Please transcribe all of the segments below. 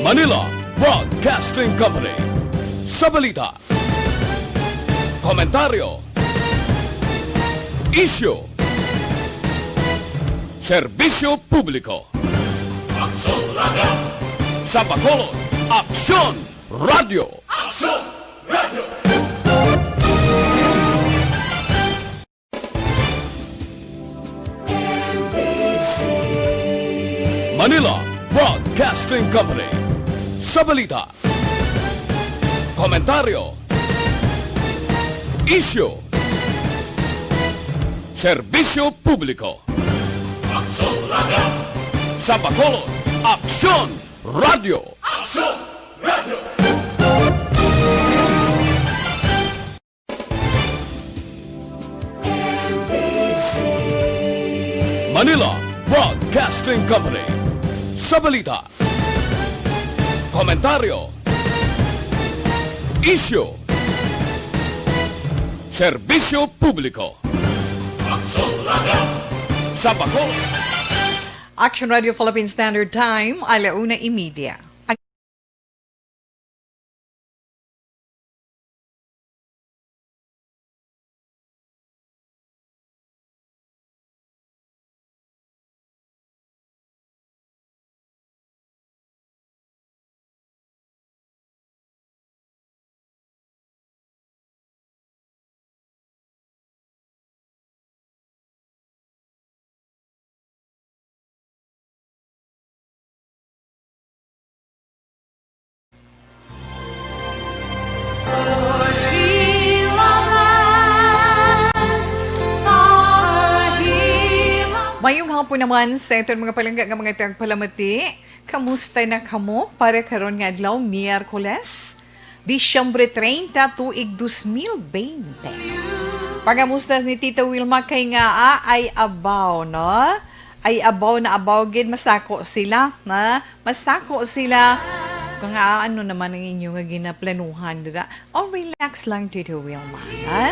Manila Broadcasting Company. Sa balita, komentaryo, isyu, serbisyo publiko. Aksyon Radio! Sa Bacolod, Aksyon Radio! Aksyon Radio! Manila Broadcasting Company. Sa balita, komentaryo, isyu, serbisyo publiko. Aksyon Radio! Sa Bacolod, Aksyon Radio! Aksyon Radio! Manila Broadcasting Company. Sa balita, komentaryo, isyu, serbisyo publiko. Aksyon Radio! Sa Bacolod. Action Radio Philippine Standard Time, 1:30. Mayong hapon naman sa itong mga palangga ng mga tagpalamati. Kamusta na kamo para karon nga adlaw Miyerkules, Disyembre 30, tuig 2020. Pagamusta ni Tita Wilma kay nga ay abaw, no? Ay abaw na abaw gid masako sila, na masako sila. Kung ano naman ang inyo nga ginaplanuhan dira. Oh, relax lang, Tita Wilma. Ha?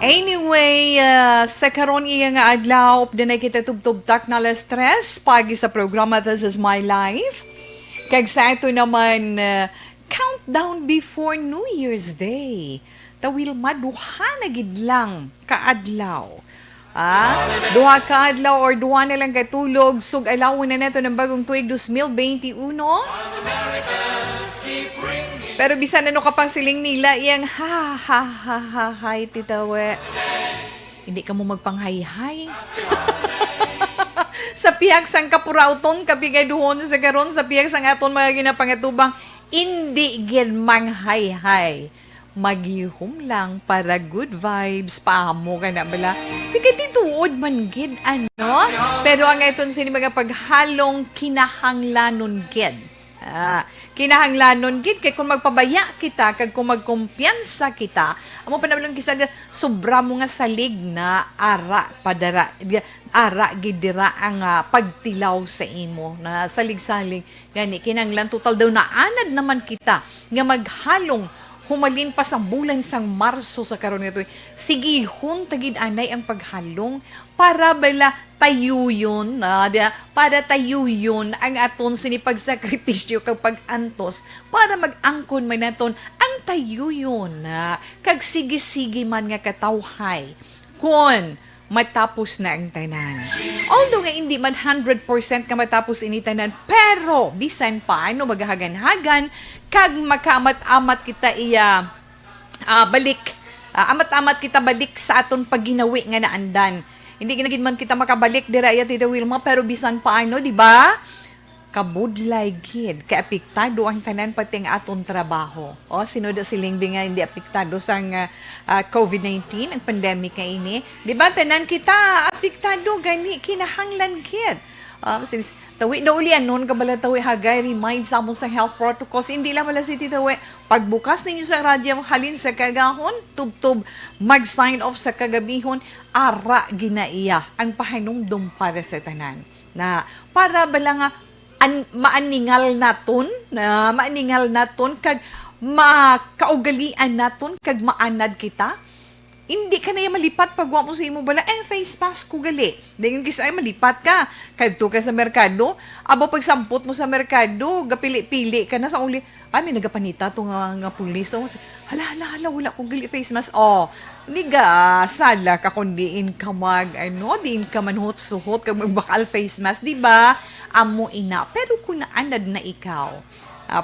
Anyway, sa karon iya nga adlaw, dinay kita tubtub-tak na stress pagi sa programa This Is My Life. Kag sa ito naman, countdown before New Year's Day. Tawil maduha na gid lang kaadlaw. Duha ka adlaw or duha na lang katulog sug alawon na neto ng bagong tuig 2021. Pero bisan ano ka pang siling nila iyang hi titawe. Hindi ka mo magpanghayhay. Sa pihak sang kapurauton kapigay duhon sa karon sa pihak sang aton mga ginapangatubang hindi gid manghayhay. Maghihom lang para good vibes paamo ka na bala. Di ka tituod man gid ano. Pero ang iton sini mga paghalong kinahanglanon gid. Kinahanglanon gid kay kung magpabaya kita kag kung magkumpiyansa kita amo panablong kisag sobra mo nga salig na ara gid dira ang pagtilaw sa imo na salig-salig gani kinahanglan total daw na anad naman kita nga maghalong humalin pa sa bulan sang Marso sa karon nito. Sige, tagid anay ang paghalong para bala tayuyon, para tayuyon ang aton sinipagsakripisyo kag pag-antos para mag-angkon man naton ang tayuyon kag sige-sige man nga katawhay kon matapos na ang tanan. Although nga hindi man 100% ka matapos ini tanan, pero bisan paano maghagan-hagan kag makaamat-amat kita iya balik. Amat-amat kita balik sa aton pagginawi nga naandan. Hindi ginagid man kita makabalik dira iya Tita Wilma, pero bisan paano, di ba? Kabudlay gid kay apektado ang tanan pati ang aton trabaho. O sinod si Lingbi nga hindi apektado sang COVID-19 ang pandemic nga ini. Di ba tanan kita apektado gani kinahanglan gid. Tawi na uli anon kabala tawi hagay remind sa amon sa health protocols hindi lang wala si Titawi pagbukas ninyo sa radyo halin sa kagahon tubtob mag sign off sa kagabihon ara ginaiya ang pahinumdum para sa tanan na para bala nga maaningal naton kag makaugalian naton kag maanad kita hindi ka na yung malipat pag mo sa imo bala, face mask ko gali. Dahil kisa ay malipat ka. Kadto ka sa merkado, aba pag sampot mo sa merkado, gapili-pili ka na sa uli, ay may nagapanita to nga pulis. So, hala, wala kong gali face mask. Oh, hindi ga, sala ka kung diin ka diin ka manhot-suhot, kag magbakal face mask, di ba? Amo ina. Pero kung naanad na ikaw,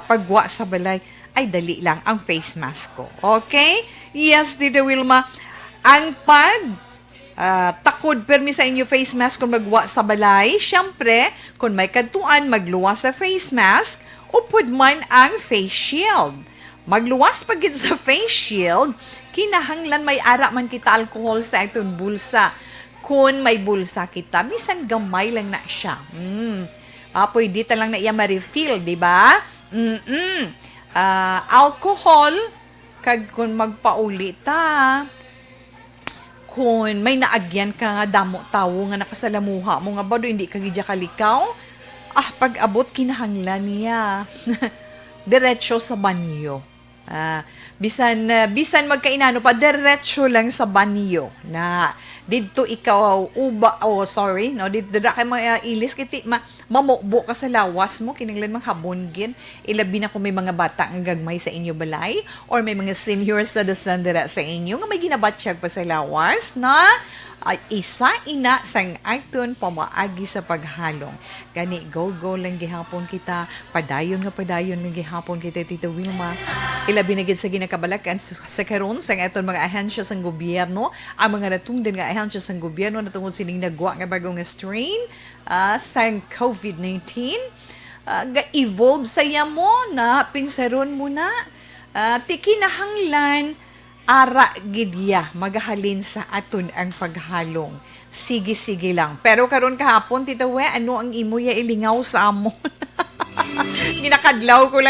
pagwa sa balay, ay dali lang ang face mask ko. Okay? Yes, Tita Wilma. Ang takod permi sa inyo face mask kung magwa sa balay, syempre, kung may kadtuan, magluwas sa face mask, upod man ang face shield. Magluwas pagit sa face shield, kinahanglan may ara man kita alcohol sa itong bulsa. Kung may bulsa kita, bisan gamay lang na siya. Pwede ta lang na iya ma-refill, di ba? Alcohol, kag kung magpauli ta, kung may naagyan ka nga damo tawo nga nakasalamuha mo nga bado hindi ka gidya kalikaw, pag abot kinahanglan niya diretso sa banyo. Bisan magkainano pa, diretso lang sa banyo na dito ikaw dito da kay mga ilis kiti mamukbo ka sa lawas mo kinanglan mang habongin, ilabi na kung may mga bata ang gagmay sa inyo balay or may mga senior citizen dira sa inyo nga may ginabatsyag pa sa lawas na isa ina sang aton pamaagi sa paghalong. Gani go lang gihapon kita, padayon lang gihapon kita, Tita Wilma. Ilabi na gid sa ginakabalakan sa karon sa aton mga ahensya sang gobyerno, ang mga natungdan nga ahensya sang gobyerno natungod sining nagwa nga bagong strain sang COVID-19. Ga-evolve saya mo na pinsaron mo na tikinahanglan ara gidya magahalin sa aton ang paghalong. Sige lang. Pero karon kahapon, Tita We, ano ang imo ya ilingaw sa amon? Ginakadlaw ko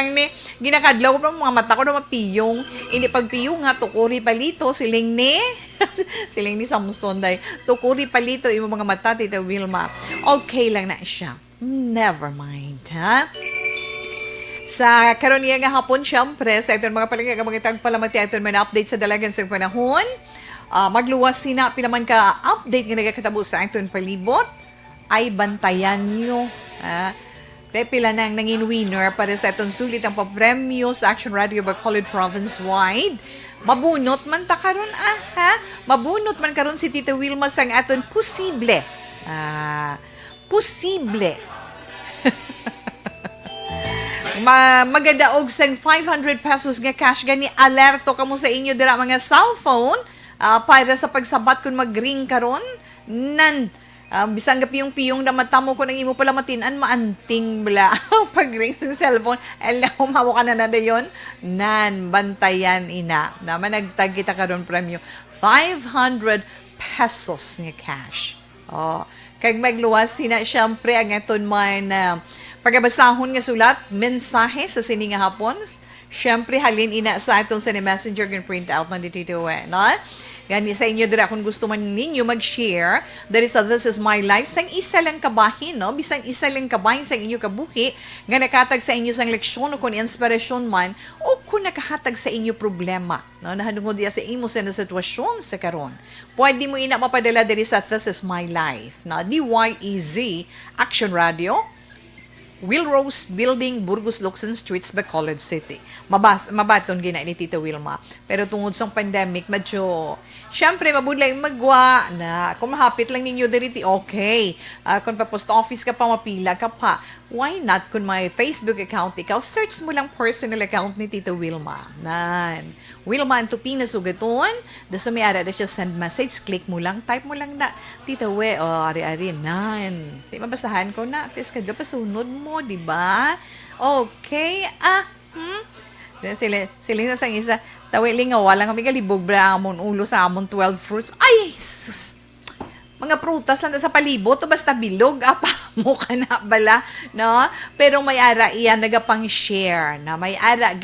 mga mata ko na mapiyong. Hindi pagpiyong nga, tukuri palito, siling ni Samson day. Tukuri palito, imo mga mata, Tita Wilma. Okay lang na siya. Never mind, ha? Sa karon nga hapon, syempre, sa itong mga palangga, mga tagpalamati, itong mga update sa dalagan sa panahon. Magluwas sina, pilaman ka update nga nagkatabo sa itong palibot, ay bantayan nyo. Pila nang nangin winner para sa itong sulit ang papremyo sa Action Radio Bacolod Province-wide. Mabunot man ta karon Mabunot man karon si Tita Wilma sang aton posible. Posible. Magadaog sang 500 pesos nga cash gani alerto kamo sa inyo dira mga cellphone para sa pagsabat kun mag-ring karon bisang piyong na mata mo ko nang imo pala matinan maanting bala pag-ring sa cellphone alam mo ka na dayon bantayan ina naman nagtag kita karon premyo 500 pesos nga cash. Kag magluwas sina syempre ang aton man pagabasahon nga sulat, mensahe sa sininga hapon, syempre halin ina sa atong sa messenger can print out na dito no? Gani sa inyo dira kung gusto man ninyo mag-share, there is This Is My Life sang isa lang kabahin, no? Bisang isa lang kabahin sang inyo kabuhi, nga nakatag sa inyo sang leksyon o kung inspirasyon man, o kung nakahatag sa inyo problema, no? Nahadungod diya sa imo sa sitwasyon sa karon. Pwede mo ina mapadala diri sa This Is My Life, na DYEZ Action Radio, Wilrose Building, Burgos, Locson Streets, Bacolod City. Mabaton gina ni Tita Wilma. Pero tungod sa pandemic, medyo, syempre, mabudlay magwa na kung mahapit lang ninyo diriti, okay. Kung pa post office ka pa, mapila ka pa, why not kung may Facebook account ikaw, search mo lang personal account ni Tita Wilma. Wilma Antupina Sugaton, da sa may ara na siya send message, click mo lang, type mo lang na, Tita We, ari-ari, Di mabasahan ko na, tes ka pasunod mo, di ba? Okay, Sila sang isa, tawiling nga walang kami kalibog bra amon ulo sa amon 12 fruits. Ay, sus! Mga prutas lang sa palibot o basta bilog, mo ka na bala, no? Pero may ara iyan, nagapang-share, na may ara,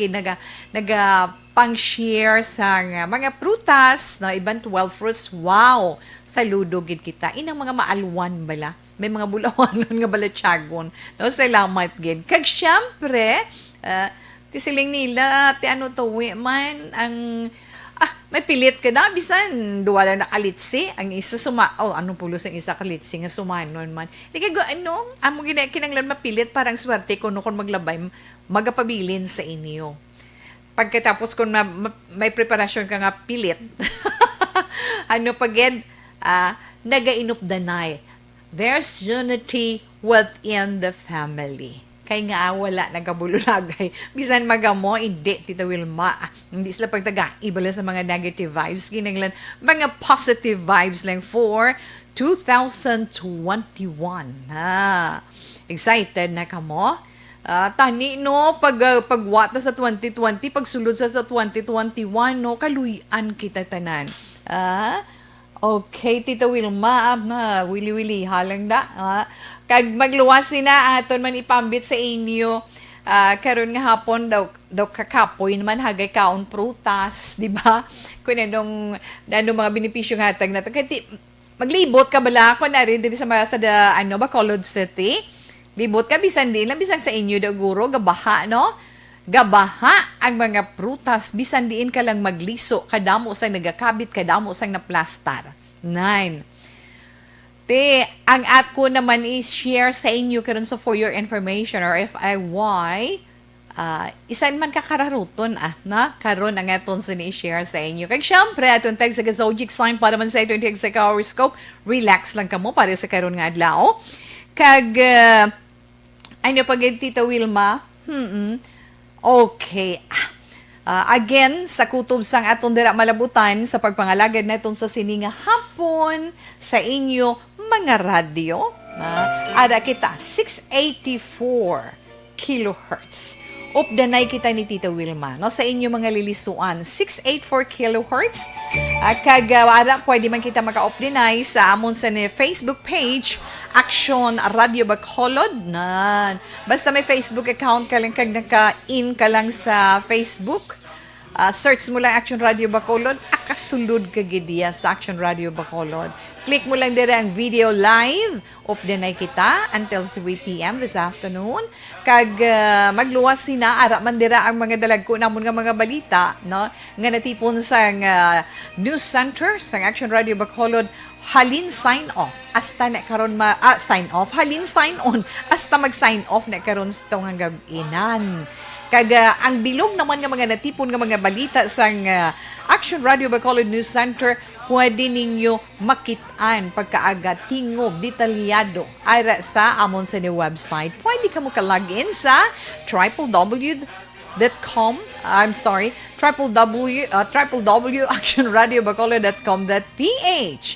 nagapang-share sa mga prutas, no? Ibang 12 fruits, wow! Saludo gid kita. Inang mga maalwan bala, may mga bulawanon nga bala tiyagon, no? Salamat gid. Kag syempre, tisiling nila, man, ang, may pilit ka na, bisan, duwala na kalitsi, ang isa anong pulos ang isa kalitsi nga sumanon man. Di kay amo kinanglan mapilit, parang swerte ko kung maglabay, magapabilin sa inyo. Pagkatapos kung may preparasyon ka nga pilit, nagainupdanay. There's unity within the family. Kaya nga wala nagabulunagay. Bisan magamo, hindi, Tita Wilma. Hindi sila pagtaga. Ibala sa mga negative vibes. Ginaglan, mga positive vibes lang for 2021. Excited na kamo? Tani, no? Pagwata sa 2020, pagsulod sa 2021, no? Kaluyan kita tanan. Okay, Tita Wilma, wili-wili, halang da. Kag magluwas na aton man ipambit sa inyo, karon nga hapon daw kakapoy naman hagay kaon prutas, di ba? Kung anong mga benepisyo nga hatag nato. Kaya maglibot ka bala ko na rin din sa Bacolod City. Libot ka bisan din lang bisan sa inyo daw guro gabaha, no? Gabaha ang mga prutas bisan diin ka lang magliso kadamo sang nagakabit kadamo sang naplastar. 9. Ang at ko naman is share sa inyo karon sa for your information or FIY. Isan man kakararuton na karon ang aton sa ni-share sa inyo. Kag syempre aton tag sa zodiac sign para man sa aton tag sa horoscope. Relax lang kamo para sa karon nga adlaw. Kag pag Tita Wilma, okay. Again, sa kutob sang aton dira malabutan sa pagpangalagad naton sa sininga hapon sa inyo mga radyo. Ada kita 684 kilohertz. Updanay kita ni Tita Wilma, no? Sa inyo mga lilisuan, 684 kilohertz. Kagawara, pwede man kita maka-updanay sa amon sa Facebook page, Action Radio Bacolod. Basta may Facebook account ka lang, kag naka-in ka lang sa Facebook, search mo lang Action Radio Bacolod, akasulod ka gidiya sa Action Radio Bacolod. Click mo lang dire ang video live, updanay kita until 3 p.m. this afternoon. Kag magluwas sina, ara man dira ang mga dalagko namon nga mga balita, no? Nga natipon sa news center sa Action Radio Bacolod, halin sign off hasta na karon sign off, halin sign on hasta mag-sign off na karon sa tong gabinan. Kag ang bilog naman nga mga natipon nga mga balita sa Action Radio Bacolod News Center, pwede ninyo makitaan pagkaaga tingob detalyado ara sa amon sa ni website. Pwede ka mo ka-login sa www.actionradiobacolod.com.ph.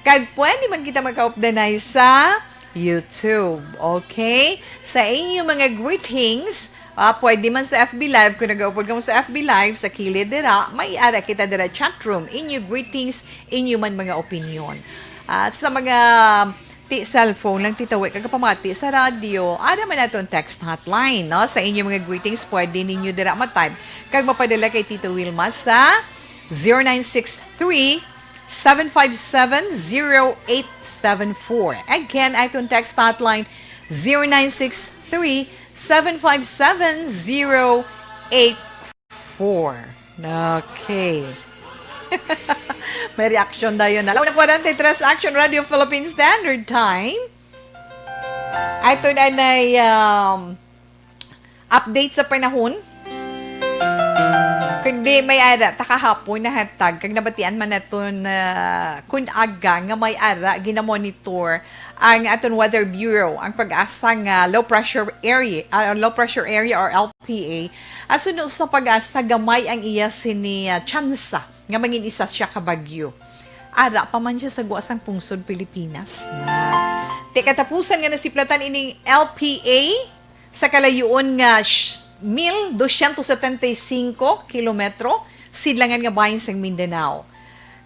Kag pwede man kita maka-updanay sa YouTube. Okay? Sa inyo mga greetings, pwede man sa FB Live. Kung nag-upload ka mo sa FB Live, sa kilid dira, may ara kita dira chat room. Inyo greetings, inyo man mga opinion. Sa mga cellphone lang titawid kagapamati sa radio, ara man naton text hotline, no? Sa inyo mga greetings, pwede ninyo dira ma-type. Kag mapadala kay Tita Wilma sa 0963-757-0874. Again, itong text hotline 0963-757-0884. Okay. May reaction na yun. Alam na 43 Action Radio Philippine Standard Time. Ito na update sa panahon. Kundi may ara, takahapon na hatag, kag nabatian man naton kun aga nga may ara, ginamonitor ang aton Weather Bureau, ang pag-asa nga low pressure area or LPA. Asunod sa pag-asa, gamay ang iya sini tsansa nga mangin isa siya ka bagyo. Ara pa man siya sa guasang pungsod Pilipinas. Katapusan nga nasiplatan ining LPA sa kalayuon nga 1,275 kilometro sidlangan nga bahin sa Mindanao.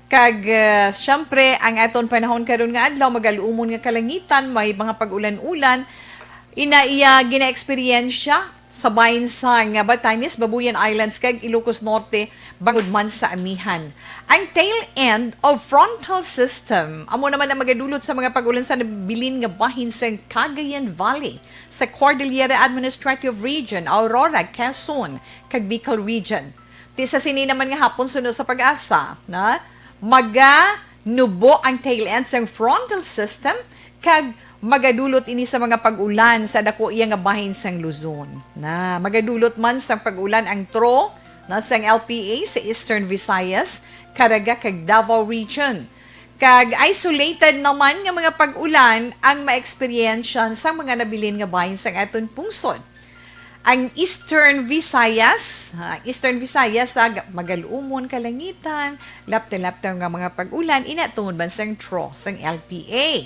Kag syempre ang aton panahon karon nga adlaw magaluumon nga kalangitan, may mga pag-ulan-ulan, iya gina-eksperyensya sa bahin sa nga Batanes, Babuyan Islands kag Ilocos Norte bangod man sa amihan. Ang tail end of frontal system amo naman ang magadulot sa mga pag-ulan sa nabilin nga bahin sa Cagayan Valley, sa Cordillera Administrative Region, Aurora, Quezon kag Bicol Region. Ti sa sini naman nga hapon sunod sa pag-asa, na nubo ang tail ends ng frontal system kag magadulot ini sa mga pag-ulan sa dako iya nga bahin sang Luzon. Na magadulot man sang pag-ulan ang tro na sang LPA sa Eastern Visayas, Caraga kag Davao region. Kag isolated naman nga mga pag-ulan ang ma-experiensyan sa mga nabilin nga bahin sang aton pungsod. Ang Eastern Visayas, magalumon kalangitan, lapta-lapta nga mga pag-ulan, inatungod ban sang tro, sang LPA.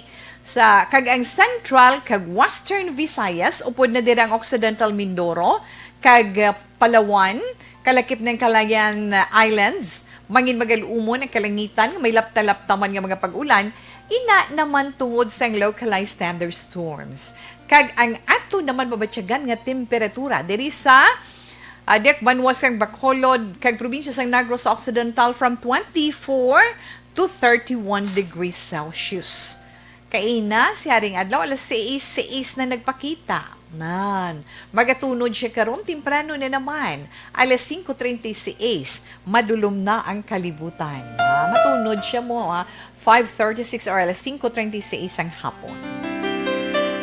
Kag ang Central, kag Western Visayas, upod na dirang Occidental Mindoro, kag Palawan, kalakip ng Calayan Islands, mangin magalumon ang kalangitan, may lapta-lapta man nga mga pag-ulan, ina naman tungod sang localized thunderstorms. Kag ang ato naman mabatyagan nga temperatura diri sa Dek Banwas kag Bacolod kag probinsya sang Negros Occidental from 24 to 31 degrees Celsius. Kaina si haring adlaw alas 6 na nagpakita. Magatunod siya karon temprano na naman. Alas 5:36, madulom na ang kalibutan. Matunod siya mo 5:36 or alas 5:36 ang hapon.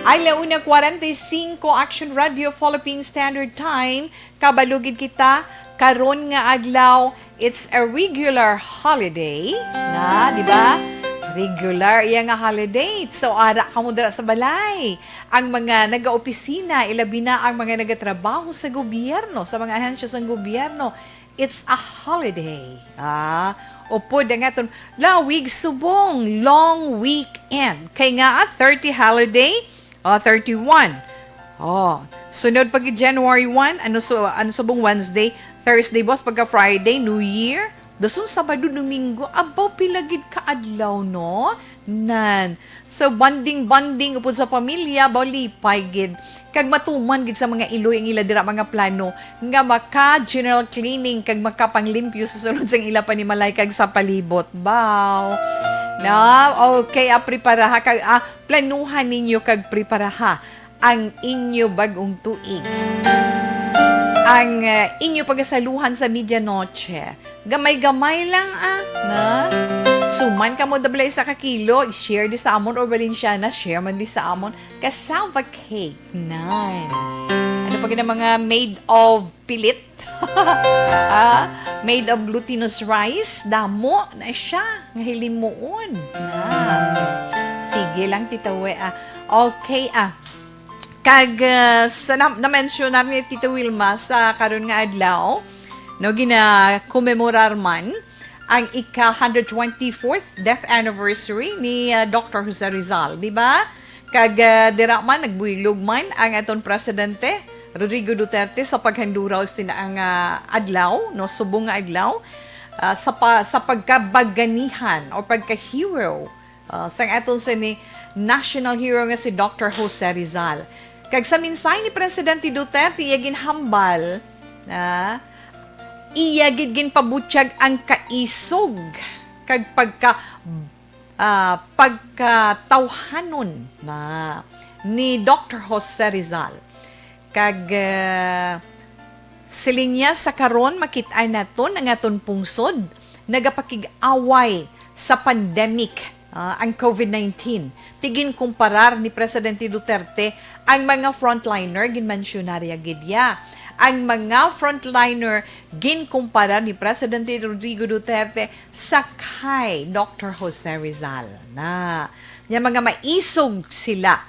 Ay launa 45 Action Radio Philippine Standard Time. Kabalugid kita karon nga adlaw, it's a regular holiday, di ba? Regular iya nga holiday. So, ara ka mo dira sa balay. Ang mga naga-opisina, ilabi na ang mga nagatrabaho sa gobyerno, sa mga ahensya sa gobyerno, it's a holiday. Upod ang aton lawig subong, long weekend. Kay nga 30 holiday, 31. Sunod pag January 1, ano subong Wednesday, Thursday, boss, pagka Friday, New Year, dasun Sabado, Domingo, abaw pilagid ka adlaw, no? So, bonding upod sa pamilya, lipay gid. Kag matuman gid sa mga iloy ang ila dira mga plano nga maka-general cleaning kag makapanglimpyo sa sulod sang ila panimalay kag sa palibot. Baw. Okay, preparaha kag planuhan ninyo kag preparaha ang inyo bagong tuig. Ang inyo pagasaluhan sa medianoche. Gamay-gamay lang Suman ka mo dablay sa kakilo, i-share di sa amon or Valenciana, share man di sa amon. Cassava cake, Ano pag na mga made of pilit? Made of glutinous rice, damo na siya, nga hilimuon. Sige lang, titawe. Okay, Kag na-mentionar ni Tita Wilma sa karon nga adlaw, gina-commemorar man ang ika-124th death anniversary ni Dr. Jose Rizal, di ba? Kag dira man nagbuylog man ang aton presidente Rodrigo Duterte sa paghanduraw sina ang adlaw, subong nga adlaw sa pagkabaganihan o pagka-hero sa aton sini national hero nga si Dr. Jose Rizal. Kag sa minsay ni Presidente Duterte, iyagin hambal, iyagid gin pabutyag ang kaisog kag pagkatawhanon ni Dr. Jose Rizal. Kag siling niya sa karon makit-ay naton ang aton pungsod nagapakig-away sa pandemic ang COVID-19. Tigin kumparar ni Presidente Duterte ang mga frontliner, ginmensyonarya gidya. Ang mga frontliner, ginkumparar ni Presidente Rodrigo Duterte sa kay Dr. Jose Rizal. Mga maisog sila.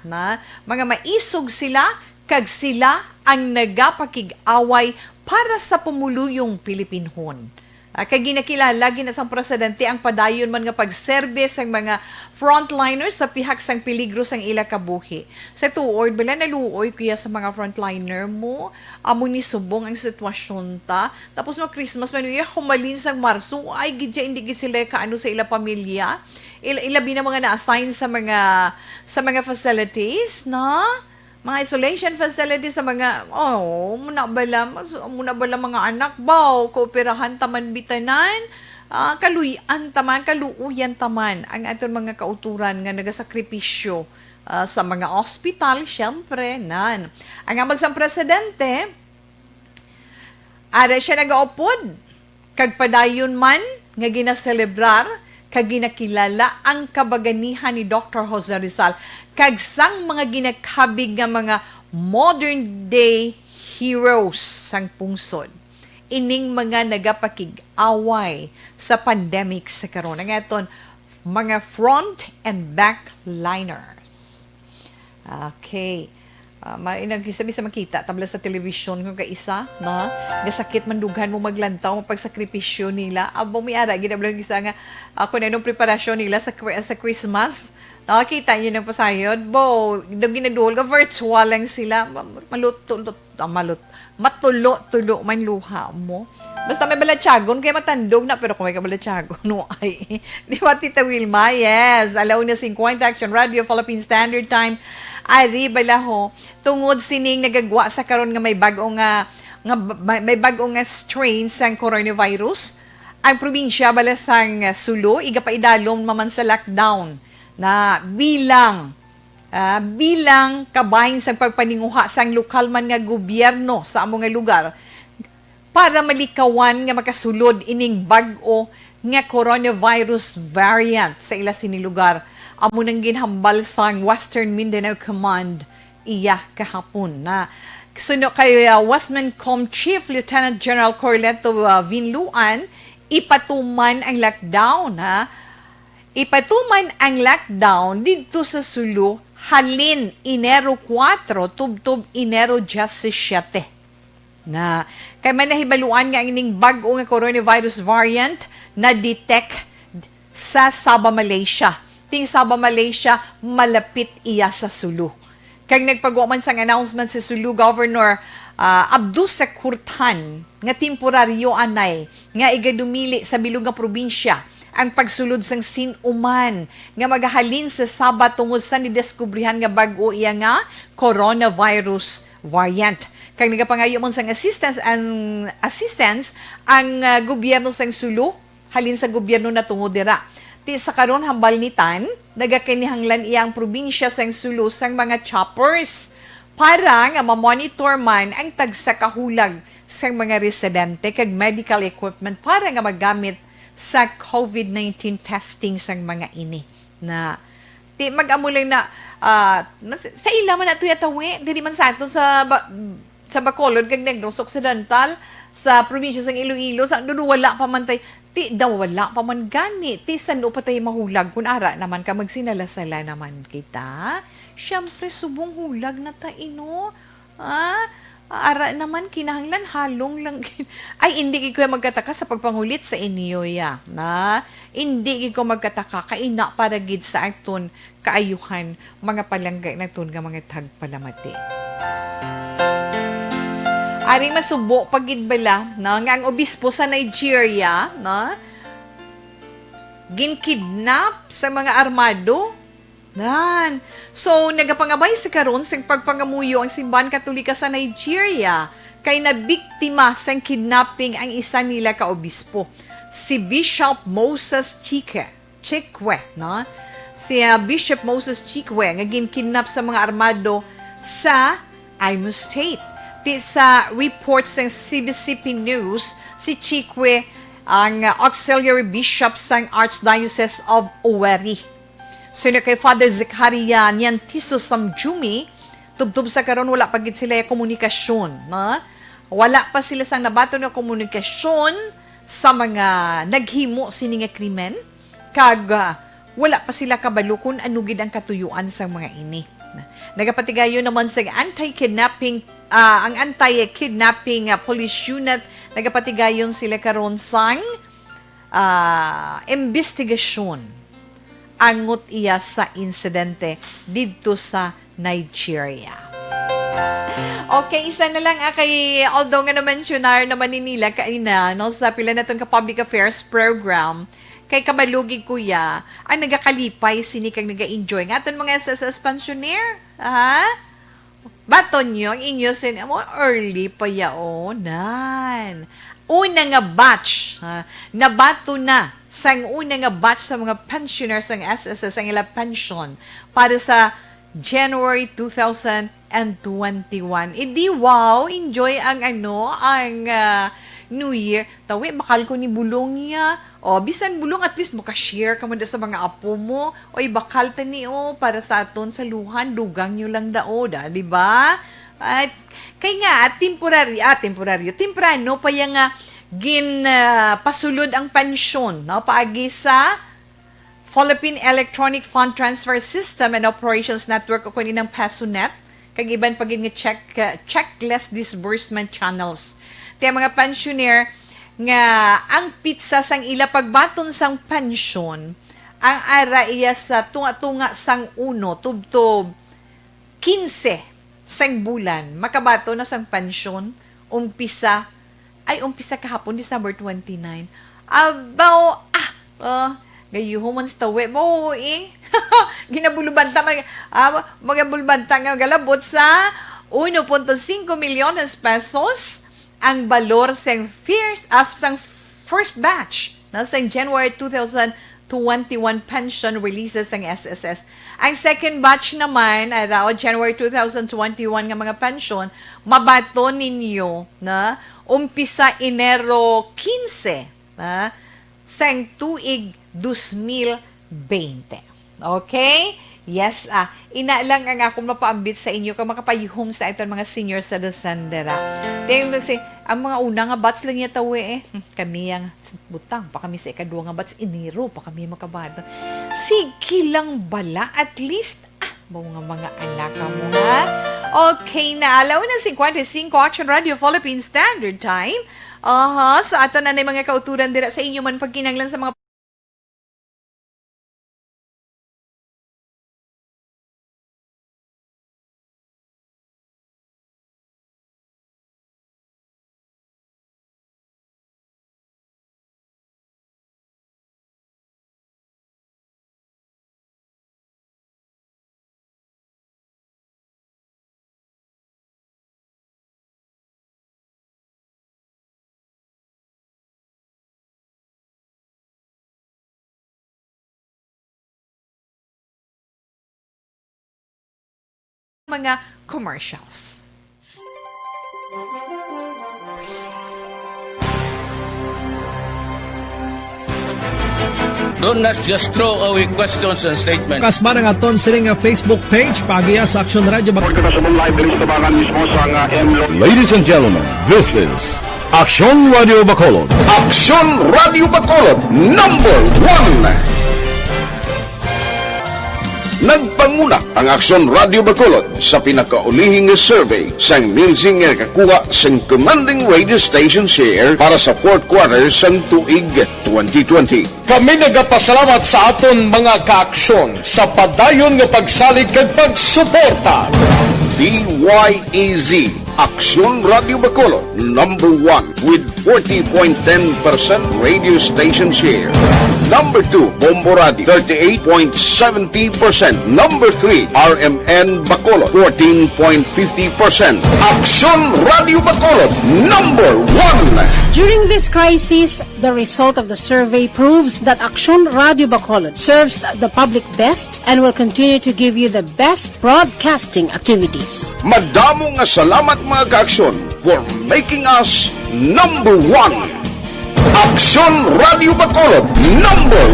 Mga maisog sila, kag sila ang nagapakig-away para sa pumuluyong Pilipinhon. Kag ginakilala ginasang presidente ang padayon man nga pag-service ang mga frontliners sa pihak sang peligro sang ila kabuhi. Sa tuod bala naluoy kuya sa mga frontliner mo, amo ni subong ang sitwasyon ta. Tapos no Christmas man uya humalin sang Marso, ay gidya hindi gid sila kaano sa ila pamilya. Ilabi na mga na-assign sa mga facilities, mga isolation facilities sa mga, muna bala mga anak ba, kooperahan taman bitanan, kaluyan taman, kaluuyan taman, ang aton mga kauturan nga nagasakripisyo sa mga ospital, syempre, Ang amag sa presidente, ada siya nag-aupod Kag padayon man nga ginaselebrar kag ginakilala ang kabaganihan ni Dr. Jose Rizal kag sang mga ginakabig nga mga modern day heroes sang pungsod. Ining mga nagapakig-away sa pandemic sa karon. Ang aton mga front and back liners. Okay. Sabi sa makita, tabla sa television kung kaisa, na gasakit mandughan mo maglantaw, mapagsakripisyo nila. Abo may ara, ginablang isa nga, kung anong preparasyon nila sa Christmas. Nakakita nyo ng pasayod, ginaduhol ka, virtual lang sila, matulo-tulo man luha mo. Basta may balatsagon, kaya matandog na, pero kung may kabalatsagon, no, ay, di ba, Tita Wilma? Yes, alaw na 50 Action Radio, Philippine Standard Time, ari balaho, tungod sining nagagwa sa karon nga may bagong strain sang coronavirus, ang probinsya balasang Sulu, igapaidalom maman sa lockdown, na bilang kabahin sa pagpaninguha sang lokal man nga gobyerno sa among nga lugar para malikawan nga makasulod ining bag-o nga coronavirus variant sa ila sini lugar. Amo nang ginhambal sang Western Mindanao Command iya kahapon na suno kay Westmancom Chief Lieutenant General Corleto Vinluan ipatuman ang lockdown Ipatuman ang lockdown dito sa Sulu halin Enero 4 tubtob Enero 17. Na kay man nahibaluan nga ining bag-o nga coronavirus variant na detect sa Sabah, Malaysia. Ting Sabah, Malaysia malapit iya sa Sulu. Kag nagpagawa man sang announcement si Sulu Governor Abdus Kurtan nga temporaryo anay nga igadumili sa bilog nga probinsya ang pagsulod sang sinuman nga magahalin sa Sabah tungod sa nideskubrihan nga bag-o iya nga coronavirus variant. Kag nagapangayo mon sang assistance ang gobyerno sang Sulu halin sa gobyerno na tungod dira. Ti sa karon hambal nitan nagakinihanglan iyang probinsya sang Sulu sang mga choppers para nga ma-monitor man ang tagsa kahulag sang mga residente kag medical equipment para nga magamit sa COVID-19 testing sang mga ini na ti mag-amulang na sa ila man ato yatawi diri man sa ato sa Bacolod kag Negros Occidental sa probinsya sang Iloilo sa dudu wala pa man tay ti daw wala pa man gani ti sando pa tay mahulag kun ara naman ka magsinala-sala naman kita syempre subong hulag na ta ino ara naman kinahanglan halong lang ay hindi ko magkataka sa pagpangulit sa inyo ya na hindi ko magkataka kaina para gid sa aton kaayuhan mga palanggay na ton nga mga tagpalamati. Aring masubo pagid bala na nga ang obispo sa Nigeria na ginkidnap sa mga armado. Nan. So, nagapangabay sa karon sa pagpangamuyo ang simbahan katolika sa Nigeria kay nabiktima sa kidnapping ang isa nila ka obispo, si Bishop Moses Chikwe, no? Si Bishop Moses Chikwe nga ginkidnap sa mga armado sa Imo State. Di sa reports ng CBCP News, si Chikwe ang auxiliary bishop sa Archdiocese of Owerri. Sino kay Father Zakaria Nyantiso Samjumi, tubtub sa karon wala pa gid sila komunikasyon, no? Wala pa sila sang nabato nga komunikasyon sa mga naghimo sini nga krimen kag wala pa sila kabalo kung ano gid ang katuyuan sa mga ini. Nagapatigayon naman sa anti-kidnapping ang anti-kidnapping police unit nagapatigayon sila karon sang investigasyon angot iya sa insidente dito sa Nigeria. Okay, isa na lang kay although nga na-mentionar naman ni nila kaina no, sa pila naton ka public affairs program kay kabalugig kuya ang nagakalipay sini kag naga-enjoy nga aton mga SSS pensioner baton nyo ang inyo mo early pa yaonan. Una nga batch, nabato na sang una nga batch sa mga pensioners ng SSS ang ila pension para sa January 2021. Hindi wow, enjoy ang New Year, tawi, bakal ko ni bulong niya. O, bisan bulong, at least makashare ka man da sa mga apo mo. Oy, bakal tani, para sa aton sa luhan, dugang nyo lang dao, di ba? At, kay nga, temporaryo, pa yung pasulod ang pensyon, no? Paagi sa Philippine Electronic Fund Transfer System and Operations Network o kunin ng PESONet, kag iban pagin nga checkless disbursement channels. Tiya mga pensioner nga ang pizza sang ila pagbaton sang pensyon, ang ara iya sa tunga-tunga sang 1 tubtob 15 sang bulan makabato na sang pensyon umpisa kahapon December 29. Abaw gayuhon man sa tawi mo ginabulubanta magabulbanta nga galabot sa 1.5 milyones pesos ang balor sang first batch na sang January 2021 pension releases ang SSS. Ang second batch naman January 2021 nga mga pension mabato ninyo na umpisa Enero 15 na sang tuig 2020. Okay? Yes, ina lang ang akong mapaambit sa inyo kung makapayuhom sa ito mga senior sa Descendera. Tingnan kasi, ang mga una nga batch lang niya tawi kami ang butang, pa kami sa ikadua nga batch, Enero, pa kami makabata. Sige lang bala, at least, mga anak mo ha. Okay na, alaw na 55 Action Radio Philippine Standard Time. Sa ato na mga kauturan dira sa inyo man pagkinanglan sa mga commercials. Don't not just throw away questions and statements. Kasma ng aton sining Facebook page pagiya sa Action Radio. Ladies and gentlemen, this is Action Radio Bacolod. Action Radio Bacolod number 1. Nagpanguna ang Action Radio Bacolod sa pinakaulihing survey sang Nielsen nga kakuha sang commanding radio station share para sa fourth quarter sang tuig 2020. Kami nagapasalamat sa aton mga kaaksyon sa padayon nga pagsalig kag pagsuporta. DYEZ Action Radio Bacolod number 1 with 40.10% radio station share. Number 2, Bombo Radio 38.70%. Number 3, RMN Bacolod 14.50%. Action Radio Bacolod number 1. During this crisis, the result of the survey proves that Action Radio Bacolod serves the public best and will continue to give you the best broadcasting activities. Madamo nga salamat mga kaaksyon for making us number 1. Action Radio Bacolod number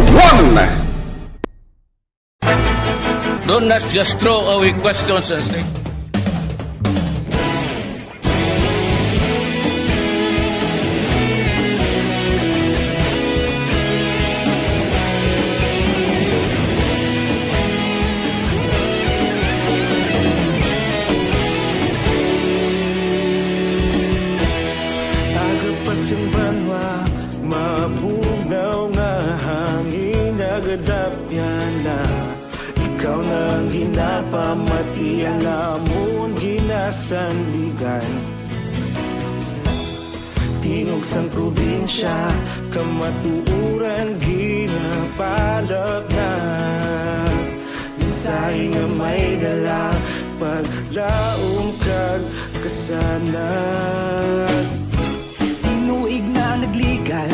1. Don't not just throw away questions and statements. Mabugaw nga hangin nagadapyan na ikaw nang ginapamatian namon ginasandigan tingog sang probinsya kamatuuran ginapalap na minsay nga may dala paglaom kag kasanan tinuig na nagligan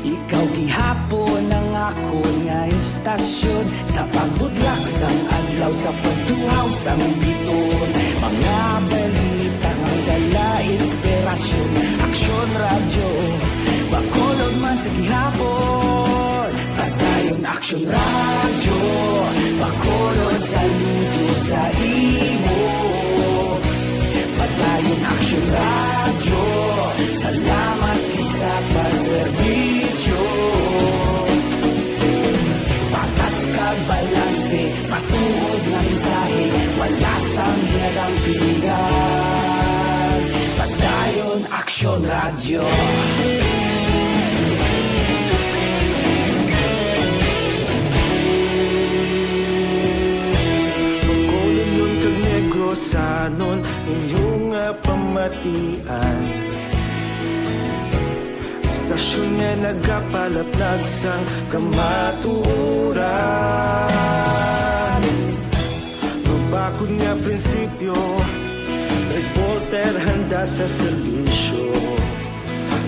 ikaw gihapon ang ako nga istasyon sa pagbudlak sang adlaw sa pagduhaw sang biton mga balita ang dala inspirasyon Action Radio Action Radio, Bacolod saludo sa imo. Padayon Action Radio, salamat kisa pagserbisyo. Patas kag balanse, patuod ng mensahe, wala sang hinagang pilihan. Padayon Action Radio. Sanon inyong pamatian, istasyon nga nagapalaplag sang kamaturan. Mabakod nga prinsipyo, reporter handa sa serbisyo.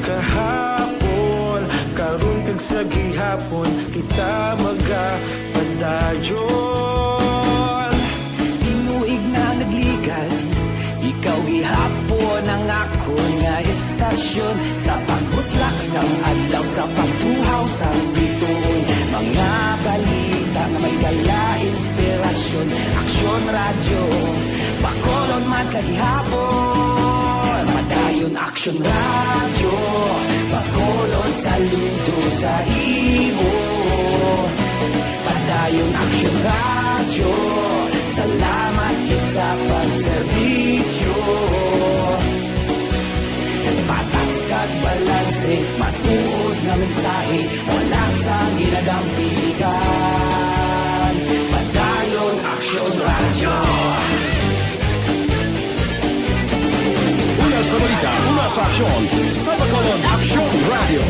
Kahapon, karun kag sa gihapon, kita magapadayon. Tinuig na nagligan, ikaw gihapon ang ako nga estasyon. Sa pagbutlak sang adlaw, sa pagtuhaw sang bituon, mga balita nga may dala inspirasyon. Aksyon Radio, Bacolod man sa gihapon. Padayon Action Radio, Bacolod saludo sa imo. Padayon Action Radio, salamat kit sa pagserbisyo. Patas kag balanse, matuod nga mensahe, wala sang ginagang pilihan. Padayon Action Radio. Una sa balita, una sa aksyon, sa Bacolod Action Radio.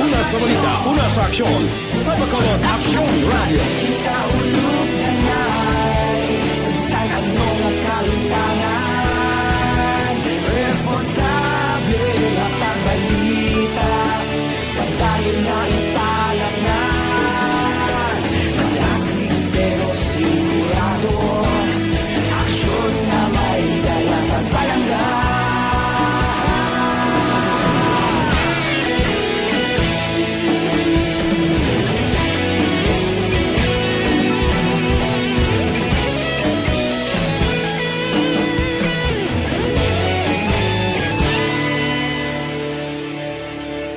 Una sa balita, una sa aksyon, sa Bacolod Action Radio. Kita ulog na ngay, sa ano nga kalintangan. Responsable nga pagbalita, pagdayon na italagnan. Malasig pero sigurado, aksyon na may dalang pagpalanggan.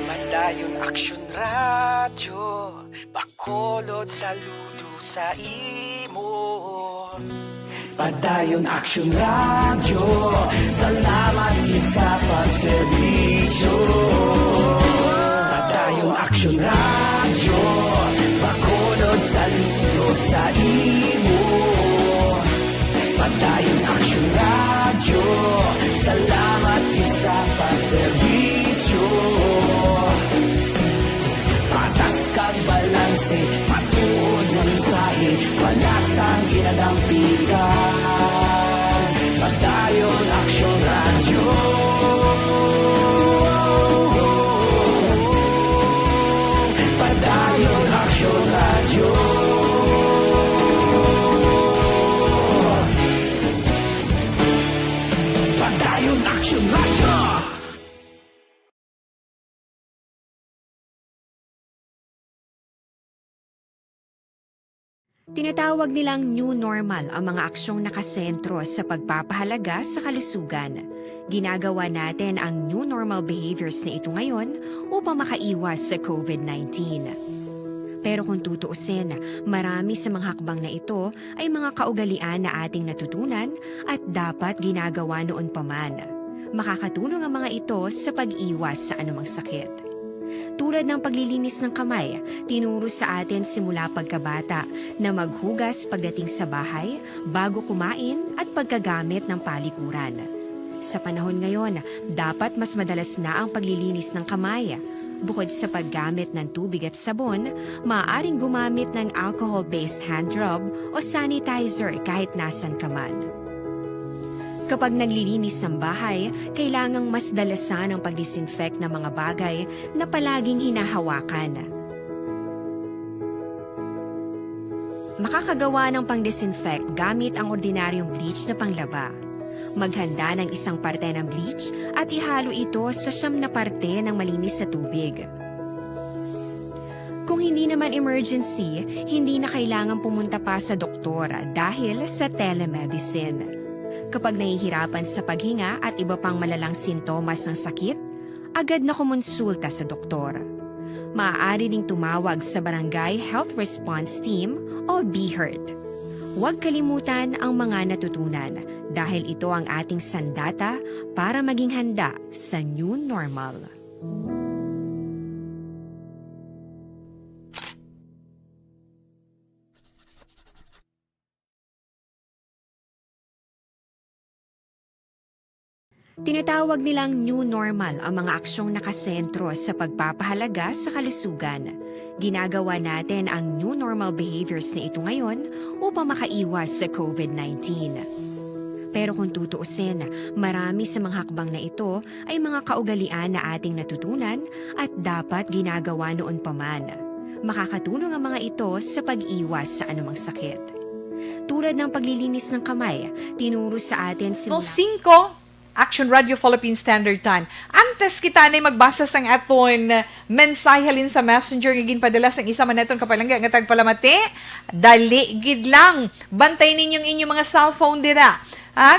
Padayon Action Radio, Bacolod saludo sa imo. Padayon Action Radio, salamat kit sa pagserbisyo. Padayon Action Radio, Bacolod saludo sa imo. Padayon Action Radio, salamat kit sa pagserbisyo. Patas kag balanse, matuod ng mensahe, wala sang ginagang pilihan. Padayon Action Radio. Padayon Action Radio. Padayon Action Radio. Tinatawag nilang new normal ang mga aksyong nakasentro sa pagpapahalaga sa kalusugan. Ginagawa natin ang new normal behaviors na ito ngayon upang makaiwas sa COVID-19. Pero kung tutuusin, marami sa mga hakbang na ito ay mga kaugalian na ating natutunan at dapat ginagawa noon pa man. Makakatulong ang mga ito sa pag-iwas sa anumang sakit. Tulad ng paglilinis ng kamay, tinuro sa atin simula pagkabata na maghugas pagdating sa bahay, bago kumain at pagkagamit ng palikuran. Sa panahon ngayon, dapat mas madalas na ang paglilinis ng kamay. Bukod sa paggamit ng tubig at sabon, maaaring gumamit ng alcohol-based hand rub o sanitizer kahit nasan ka man. Kapag naglilinis ng bahay, kailangang mas dalasan ang pag-disinfect ng mga bagay na palaging hinahawakan. Makakagawa ng pang-disinfect gamit ang ordinaryong bleach na panglaba. Maghanda ng isang parte ng bleach at ihalo ito sa 9 na parte ng malinis na tubig. Kung hindi naman emergency, hindi na kailangan pumunta pa sa doktor dahil sa telemedicine. Kapag nahihirapan sa paghinga at iba pang malalang sintomas ng sakit, agad na kumonsulta sa doktor. Maaari ding tumawag sa Barangay Health Response Team o BHERT. Huwag kalimutan ang mga natutunan dahil ito ang ating sandata para maging handa sa new normal. Tinatawag nilang new normal ang mga aksyong nakasentro sa pagpapahalaga sa kalusugan. Ginagawa natin ang new normal behaviors na ito ngayon upang makaiwas sa COVID-19. Pero kung tutuusin, marami sa mga hakbang na ito ay mga kaugalian na ating natutunan at dapat ginagawa noon pa man. Makakatulong ang mga ito sa pag-iwas sa anumang sakit. Tulad ng paglilinis ng kamay, tinuro sa atin No, simula... 5, Action Radio Philippine Standard Time. Antes kita na magbasa sang aton mensahe halin sa messenger nga ginpadala sang isa man naton kapalangga nga tagpalamati. Dali gid lang. Bantayin ninyong inyong mga cellphone dira.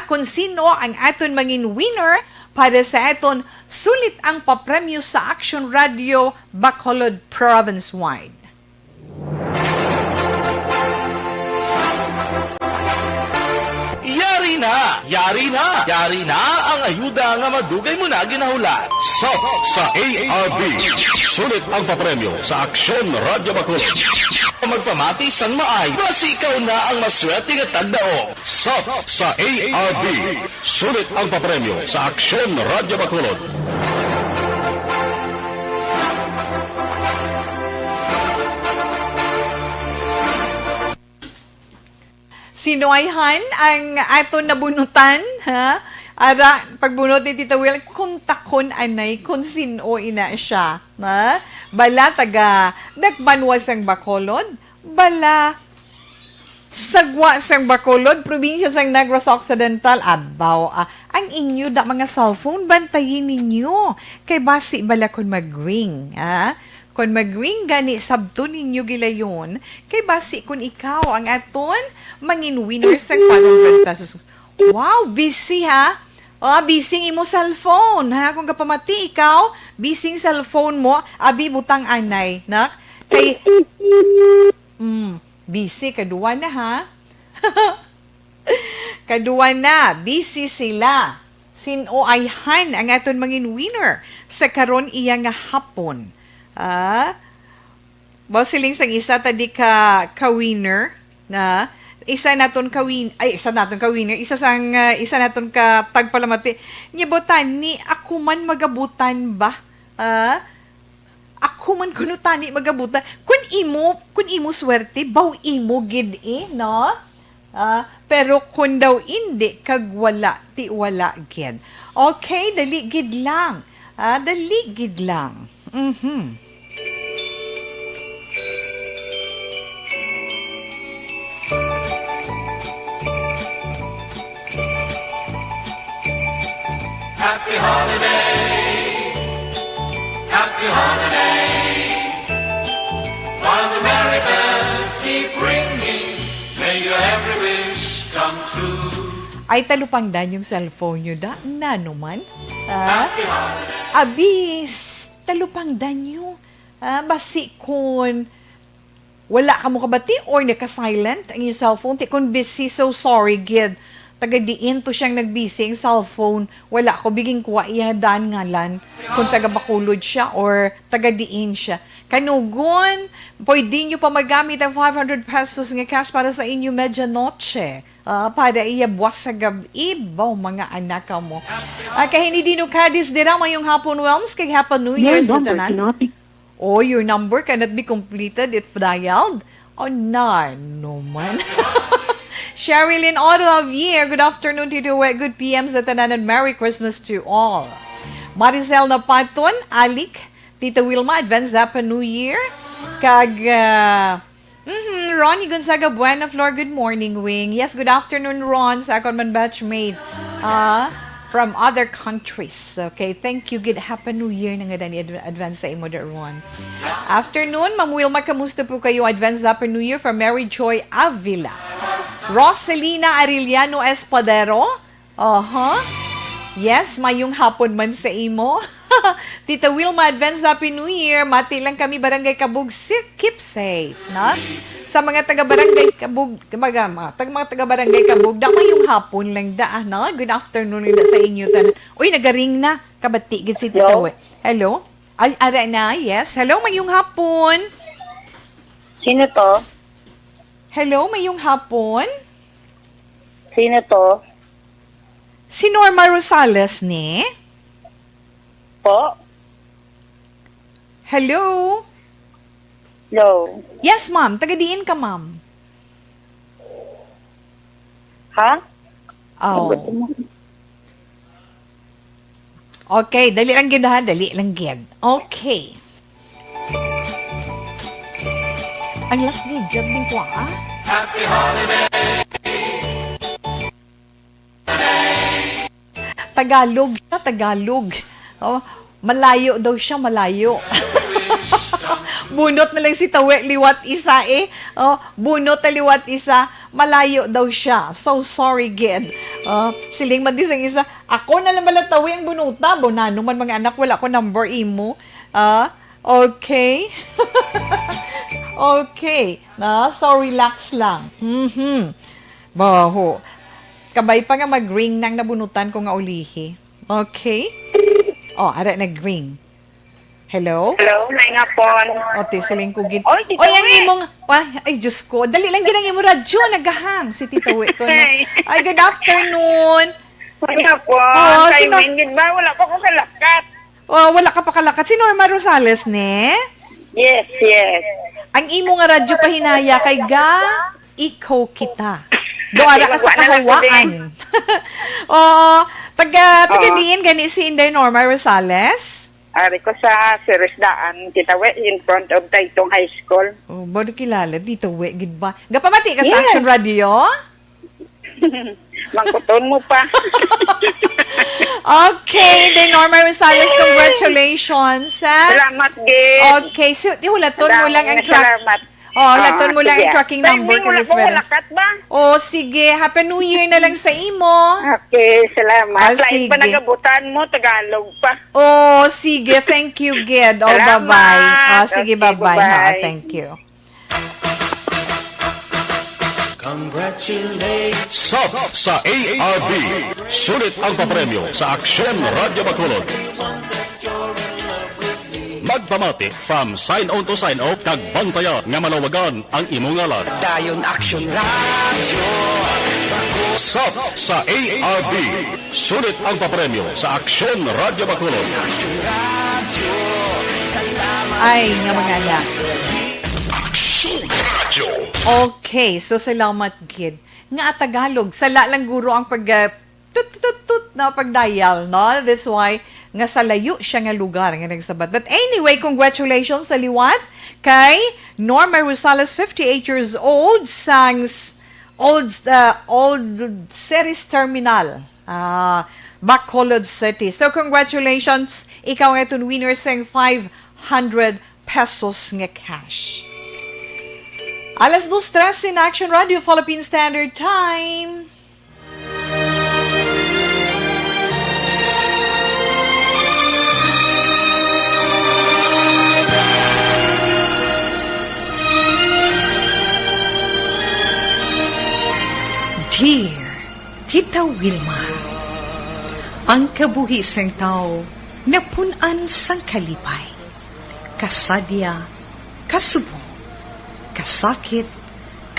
Kung sino ang aton mangin winner para sa aton sulit ang papremyo sa Action Radio Bacolod province-wide. Yari na ang ayuda nga madugay mo na ginahulat. Sa ARB. Sulit ang papremyo sa Aksyon Radio Bacolod. Magpamati sang maay, basi ikaw na ang maswerte nga tagdao. Sa ARB. Sulit ang papremyo sa Aksyon Radio Bacolod. Sinuayhan ang aton nabunutan, ha? Ara, pagbunot ni Tita Will, kung takon anay, kung sino ina siya. Ha? Bala taga, nagbanwas ang Bacolod, bala sagwa sang Bacolod, probinsya sang Negros Occidental, abaw, ang inyo da mga cellphone, bantayin ninyo. Kay basi bala kung mag-ring, ha? Kung mag-ring gani sabto ninyo gilayon, kay basi kung ikaw ang aton, mangin winner sang 500 pesos. Wow, busy ha? Busy imo cellphone, ha? Kung kapamati ikaw, busy cellphone mo, abi butang anay, nak? Kay, busy, kaduwa na ha? Kaduwa na, busy sila. Sinoayhan ang aton mangin winner sa karon iya nga hapon. Siling sang isa tadi ka-winner na isa naton ka-winner, isa naton ka tagpalamati. Nya botan ni ako man magabutan ba? Ako man kuno tani magabutan. Kun imo swerte, baw imo gid no? Pero kun daw hindi kag wala ti wala gid. Okay, dali gid lang. Dali gid lang. Happy holiday, while the merry bells keep ringing, may your every wish come true. Ay talupangdan yung cellphone nyo da, na naman. Happy holiday. Abis, talupangdan nyo. Basi kun wala ka mo kabati or naka-silent ang yung cellphone, kung busy, so sorry, gid. Taga-diin to siyang nagbisi ang cellphone. Wala ko biging kuha iyadan ngalan kung taga-Bacolod siya or taga-diin siya. Kanugon, pwede nyo pa magamit ang 500 pesos nga cash para sa inyo medianoche. Para iyabwas sa gabi, ibaw mga anak mo. Kaya hindi din kadis dira mayong hapon Welms, kay Happy New Year sa tanan. Your number cannot be completed if dialed. No man. Sherilyn Auto-Javier, good afternoon to you. Good PM sa tanan and Merry Christmas to all. Maricel Napaton, Alik, Tita Wilma, advance Happy New Year. Kag, Ronnie Gonzaga Buena Flor, good morning, Wing. Yes, good afternoon, Ron, sa akong man batchmate. from other countries. Okay, thank you. Good Happy New Year na nga dani advance sa imo daron. Afternoon, Ma'am Wilma, kamusta po kayo? Advance Happy New Year from Mary Joy Avila. Roselina Arellano Espadero. Yes, mayong hapon man sa imo. Tita Wilma, advance Happy New Year. Mati lang kami Barangay Kabug. Keep safe, na? Sa mga taga-Barangay Kabug, mga taga-Barangay Kabug, da mayong hapon lang da, na? Good afternoon lang sa inyo. Uy, nagaring na. Kabatigid si Tita We. Hello? Ay, ara na, yes. Hello, mayong hapon. Sino to? Hello, mayong hapon. Sino to? Si Norma Rosales, ne? Po? Hello? Hello? Yes, ma'am. Taga-diin ka, ma'am. Ha? Oh. Okay, dali lang gid ha, dali lang gid. Okay. Ang last ni job din ko, ah. Happy holiday. Tagalog siya, Tagalog. Oh, malayo daw siya, malayo. Bunot na lang si Tawe, liwat isa eh. Oh, bunot na liwat isa, malayo daw siya. So sorry, Gid. Siling man disang isa. Ako na lang bala Tawe ang bunuta. Bonano man mga anak, wala ko number imo. Okay. Okay. So relax lang. Baho. Kabay pa nga mag-ring nang nabunutan ko nga ulihi. Okay? Oh, ara nag-ring. Hello? Hello? Nainga po. Ote, siling kugin. Oy, Tita Oy, ang We. imong... Ay, Diyos ko. Dali lang ginang imo radyo. Nagahang si Tita We ko. Hey. Ay, good afternoon. Nainga po. Oh, Kay sino- Mingid ba? Wala pa ko kalakat. Oh, wala ka pa kalakat. Si Norma Rosales, ne? Yes, yes. Ang imo nga radyo pahinaya kay ikaw kita. Doara ka sa kahawaan. Oo. Taga diin gani si Inday Norma Rosales. Ari ko sa Sirisdaan, Tita We, in front of Taytong High School. Oh, bado kilala dito, we, gid ba? Gapamati ka sa Yes. Action Radio? Mangkuton mo pa. Okay, Inday Norma Rosales, congratulations. Salamat, Gid. Okay, so hulaton mo lang ang track. Salamat. Hulaton mo lang ang sige. tracking number Timing, kay wala ko reference. kalakat ba? Oh, sige. Happy New Year na lang sa imo. Okay, salamat. Lain pa sige. nagabutan mo, Tagalog pa. Oh, sige. Thank you, Gid. Oh, Salamat. bye-bye. Oh, sige, Okay, bye-bye. Ha, bye-bye. thank you. Sa ARB, sulit ang papremyo sa Aksyon Radio Bacolod. Magpamati from sign on to sign off kag bantayan nga malawagan ang imong ngalan. Dayon Action Radio. Sa ARB, sulit ang papremyo sa Aksyon Radio Bacolod. Ay, nga mga anak. Aksyon Radio. Okay, so salamat, Gid. Nga Tagalog, sala lang guro ang tut na pagdial, no? That's why nga sa layo siya nga lugar nga nagsabat. But anyway, congratulations sa liwat kay Norma Rosales, 58 years old, sang old Ceres Terminal, Bacolod City. So congratulations, ikaw nga itong winner sang 500 pesos nga cash. Alas 2:03 in Action Radio, Philippine Standard Time. Dear Tita Wilma, ang kabuhi sang tao napunan sang kalipay, kasadya, kasubo, kasakit,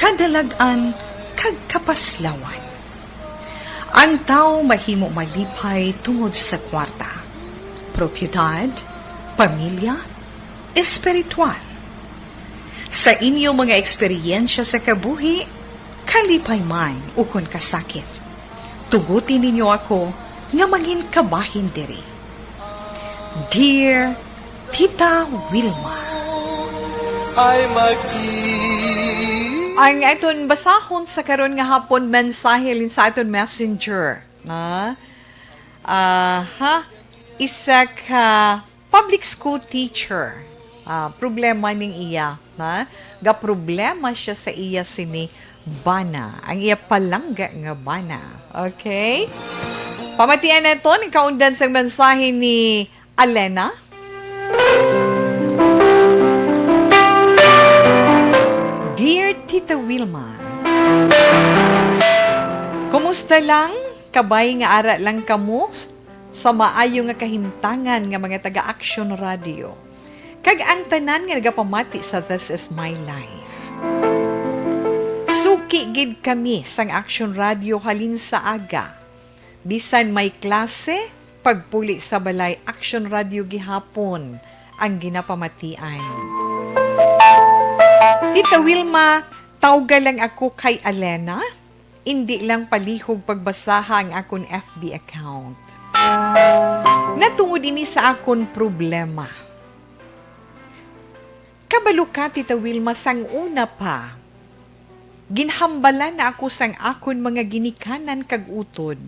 kadalagan, kag kapaslawan. Ang tao mahimo malipay tungod sa kwarta, propiedad, pamilya, espiritual. Sa inyo mga eksperyensya sa kabuhi, kalipay man ukon kasakit. Tugutin ninyo ako nga mangin kabahin diri. Dear Tita Wilma, ang aton basahon sa karon nga hapon mensahe lin sa aton messenger, na isa ka public school teacher. Problema ning iya, ha? Ga problema siya sa iya sini bana. Ang iya palangga nga bana. Okay? Pamatian na ito, ni kaundan sa mensahe ni Alena. Dear Tita Wilma, kumusta lang? Kabay nga ara lang kamo sa maayo nga kahimtangan nga mga taga-Action Radio. Kag ang tanan nga nagapamati sa This Is My Life. Suki gid kami sang Action Radio halin sa aga. Bisan may klase, pagpuli sa balay Action Radio gihapon ang ginapamatian. Tita Wilma, tawga lang ako kay Alena. Hindi lang palihog pagbasaha ang akon FB account. Natungod ini sa akon problema. Kabalo ka, Tita Wilma, sang una pa. Ginhambalan na ako sang akon mga ginikanan kag utod.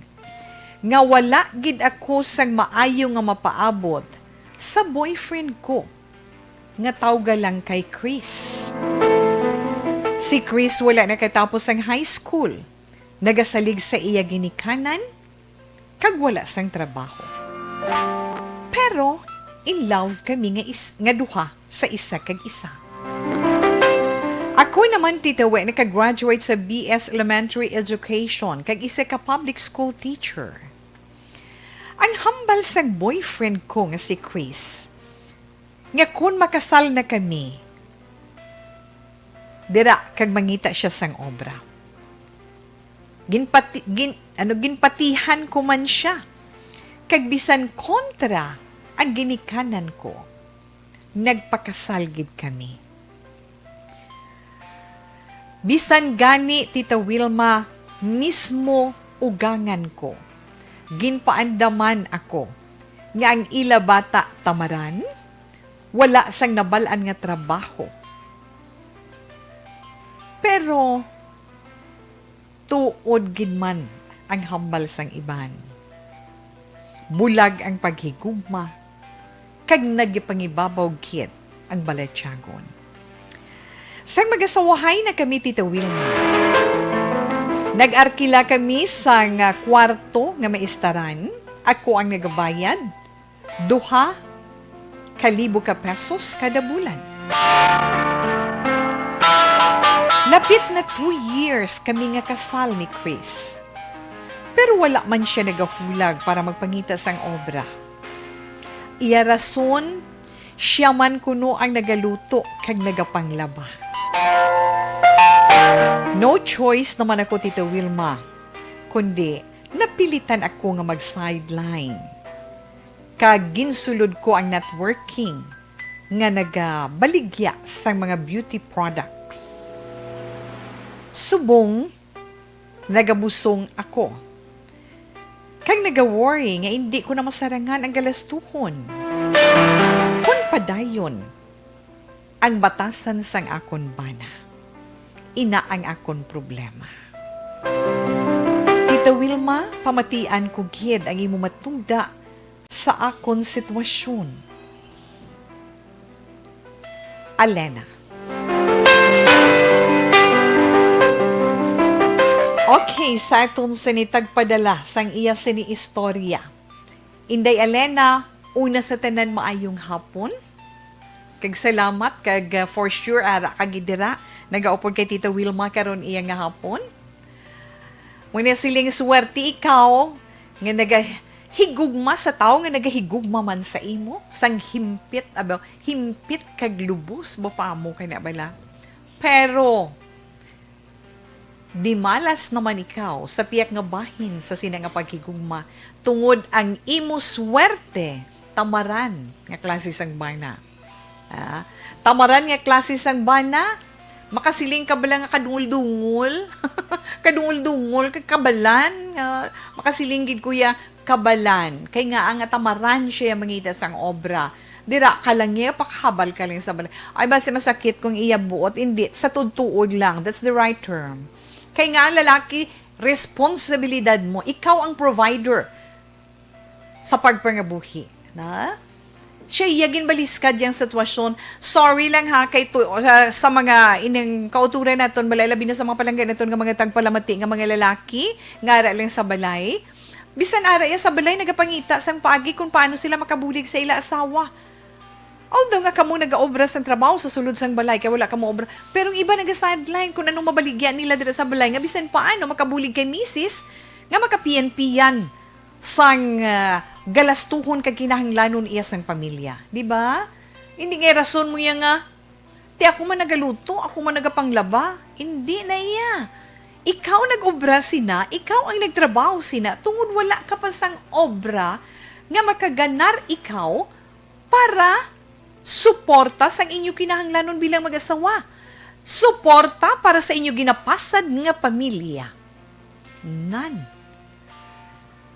Nga wala gid ako sang maayo nga mapaabot sa boyfriend ko. Nga tawga lang kay Chris. Si Chris wala nakatapos ang high school. Nagasalig sa iya ginikanan, kag wala sang trabaho. Pero, in love kami nga duha sa isa kag isa. Ako naman, Tita We, nakagraduate sa BS Elementary Education, kag isa ka public school teacher. Ang hambal sang boyfriend ko nga si Chris, nga kun makasal na kami, dira kag mangita siya sang obra. Ginpatihan ko man siya. Kag bisan kontra ang ginikanan ko. Nagpakasal gid kami. Bisan gani, Tita Wilma, mismo ugangan ko. Ginpaandaman ako nga ang ila bata tamaran, wala sang nabalaan nga trabaho. Pero tuod gid man ang hambal sang iban. Bulag ang paghigugma, kag nagipangibabaw kit ang balatyagon. Sang magasawahay na kami, Tita Wilma. Nag-arkila kami sang kwarto nga maistaran. Ako ang nagabayad. 2,000 pesos kada bulan. Lapit na 2 years kami nga kasal ni Chris. Pero wala man siya nagahulag para magpangita sang obra. Iya rason, siya man kuno ang nagaluto kag nagapanglaba. No choice naman ako, Tita Wilma, kundi napilitan ako nga mag-sideline. Kag ginsulod ko ang networking nga nagabaligya sang mga beauty products. Subong, nagabusong ako. Kag nagaworry nga hindi ko na masarangan ang galastuhon. Kun padayon, ang batasan sang akon bana. Ina ang akon problema. Tita Wilma, pamatian ko gid ang imo matunda sa akon sitwasyon. Alena. Okay, sa itong sinitagpadala sang iya sini istorya. Inday Alena, una sa tanan maayong hapon. Kag salamat, kag for sure, ara kagidira, nagaupod kay Tita Wilma karon iya nga hapon. Muna siling swerte ikaw, nga nagahigugma sa tao, nga nagahigugma man sa imo, sang himpit, himpit kag lubos, bapa mo kay nabala. Pero, di malas naman ikaw sa piyak nga bahin sa sina nga paghigugma tungod ang imo swerte tamaran nga klase sang bana. Tamaran nga klase sang bana, makasiling ka bala nga kadungol-dungol, kadungol-dungol, kabalan, makasiling gid kuya kabalan. Kay nga ang tamaran siya mangita sang obra. Dira ka lang niya, pakahabal ka lang sa balay. Ay base masakit kung iya buot, hindi, sa tudtuod lang, that's the right term. Kaya nga lalaki, responsibilidad mo. Ikaw ang provider. sa pagpangabuhi. Na? Siya iyagin baliskad yung sitwasyon. Sorry lang ha, kay to, sa mga ining kauturan naton, balalabi na sa mga palanggan naton nga mga tagpalamati nga mga lalaki, nga ara lang sa balay. Bisan ara ya sa balay, nagapangita sang paagi kung paano sila makabulig sa ila asawa. Although nga kamo nag-obra sa trabaho sa sulod sang balay, kaya wala kamo obra. Pero yung iba nag-sideline kung anong mabaligyan nila dito sa balay, nga bisan paano makabulig kay misis, nga makapiyan-piyan sang galastuhon kag kinahanglanon iya sang pamilya. Di ba? Hindi nga rason mo yan nga, ti ako man nagaluto, ako man nagapanglaba. Hindi na iya. Ikaw nag-obra sina, ikaw ang nagtrabaho sina, tungod wala ka pa sang obra, nga makaganar ikaw para suporta sa inyo kinahanglanon bilang mag-asawa. Suporta para sa inyo ginapasad nga pamilya. None.